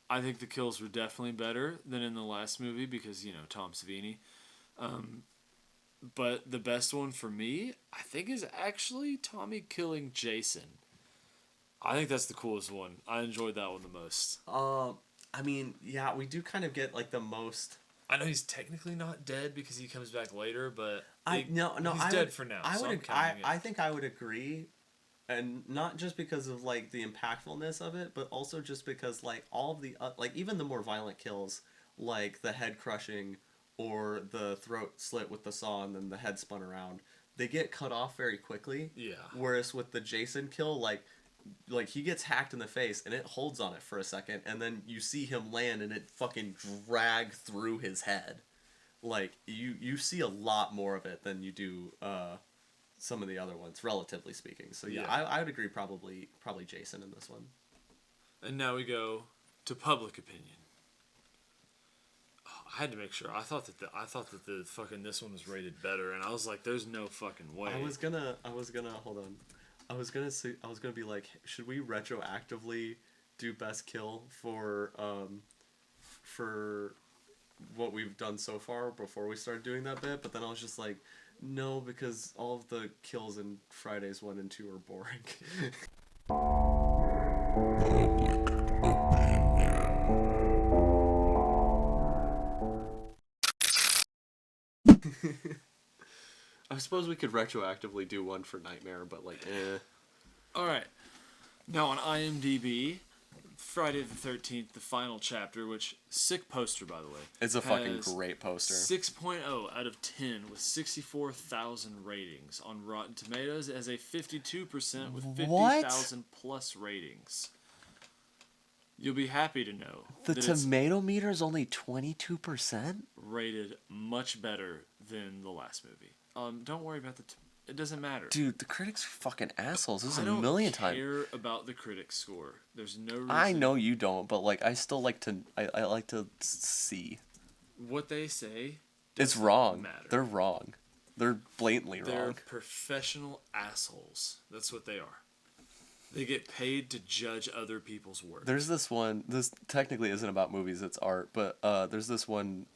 I think the kills were definitely better than in the last movie because, Tom Savini. But the best one for me, I think, is actually Tommy killing Jason. I think that's the coolest one. I enjoyed that one the most. I mean, yeah, we do kind of get like the most. I know he's technically not dead because he comes back later, but He's dead for now. I so would. I'm counting it. I think I would agree, and not just because of like the impactfulness of it, but also just because like all of the like even the more violent kills, like the head crushing or the throat slit with the saw and then the head spun around, they get cut off very quickly. Yeah. Whereas with the Jason kill, like he gets hacked in the face and it holds on it for a second and then you see him land and it fucking drag through his head. Like you see a lot more of it than you do some of the other ones, relatively speaking. So yeah. I would agree probably Jason in this one. And now we go to public opinion. Oh, I had to make sure. I thought that the fucking this one was rated better, and I was like, "There's no fucking way." I was gonna hold on. I was gonna be like, should we retroactively do best kill for what we've done so far before we started doing that bit? But then I was just like, no, because all of the kills in Fridays 1 and 2 are boring. I suppose we could retroactively do one for Nightmare, but like, All right. Now on IMDb, Friday the 13th, the final chapter, which sick poster by the way. It's a fucking great poster. 6.0 out of 10 with 64,000 ratings. On Rotten Tomatoes as a 52% with 50,000 plus ratings. You'll be happy to know the that it's tomato meter is only 22%. rated much better than the last movie. Don't worry about it doesn't matter. Dude, the critics are fucking assholes. This is I a million don't times. care about the critics score. There's no reason. I know you don't, but like I still like to. I like to see. What they say. It's wrong. Matter. They're wrong. They're blatantly They're wrong. professional assholes. That's what they are. They get paid to judge other people's work. There's this one. This technically isn't about movies. It's art. But there's this one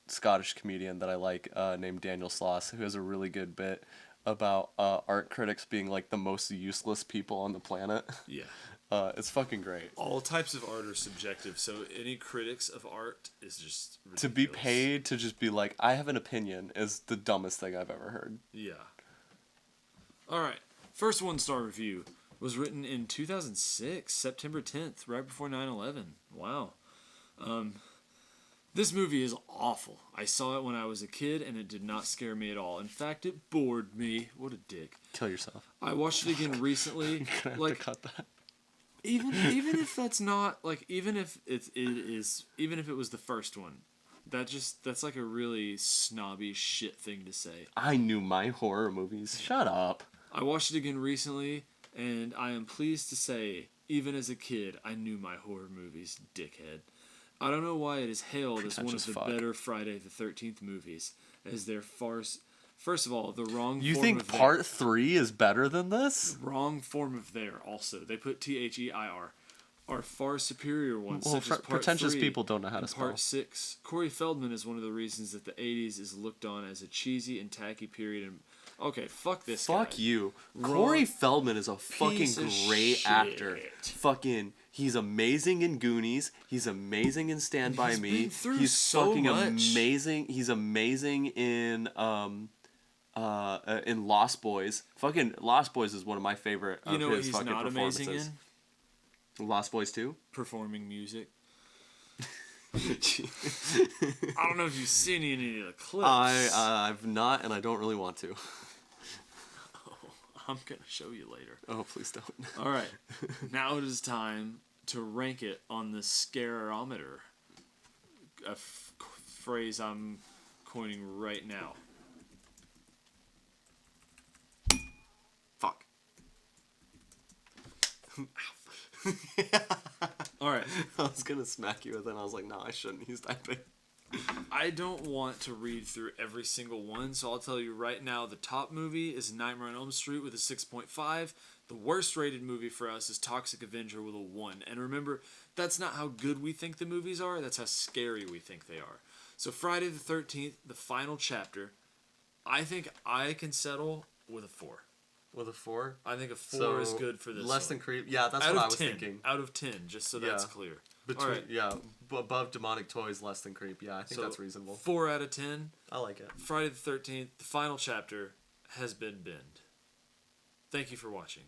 Scottish comedian that I like named Daniel Sloss who has a really good bit about art critics being like the most useless people on the planet. Yeah. It's fucking great. All types of art are subjective, so any critics of art is just ridiculous. To be paid to just be like, I have an opinion is the dumbest thing I've ever heard. Yeah. Alright. First 1-star review was written in 2006, September 10th, right before 9/11. Wow. This movie is awful. I saw it when I was a kid, and it did not scare me at all. In fact, it bored me. What a dick. Kill yourself. I watched it again recently. You're gonna have like, to cut that. even if that's not like even if it was the first one, that's like a really snobby shit thing to say. I knew my horror movies. Shut up. I watched it again recently, and I am pleased to say, even as a kid, I knew my horror movies, dickhead. I don't know why it is hailed as one of the better Friday the 13th movies, as their farce. First of all, the wrong. You form think of part 3 is better than this? wrong form of there. Also, they put THEIR. Are far superior ones, Well, such as part pretentious 3 people don't know how to and spell. Part 6. Corey Feldman is one of the reasons that the 80s is looked on as a cheesy and tacky period. And okay, fuck this guy. Fuck you. Wrong. Corey Feldman is a fucking Piece of great shit. actor. Fucking, he's amazing in Goonies. He's amazing in Stand By He's Me. been through He's so fucking much. amazing. He's amazing in Lost Boys. Fucking Lost Boys is one of my favorite of You know what his he's fucking not amazing performances. in? Lost Boys 2? Performing music. I don't know if you've seen any of the clips. I've not, and I don't really want to. I'm going to show you later. Oh, please don't. All right. Now it is time to rank it on the scarometer. A phrase I'm coining right now. Fuck. All right. I was going to smack you, and then I was like, no, I shouldn't. He's typing. I don't want to read through every single one, so I'll tell you right now, the top movie is Nightmare on Elm Street with a 6.5. The worst rated movie for us is Toxic Avenger with a 1. And remember, that's not how good we think the movies are, that's how scary we think they are. So Friday the 13th, the final chapter, I think I can settle with a 4. With a 4? I think a 4 is good for this. Less one. than creep. Yeah, that's out what of I was 10, thinking. Out of 10, just so that's clear. Between All right. above demonic toys, less than creep. Yeah, I think So, that's reasonable. 4 out of 10. I like it. Friday the 13th, the final chapter has been binned. Thank you for watching.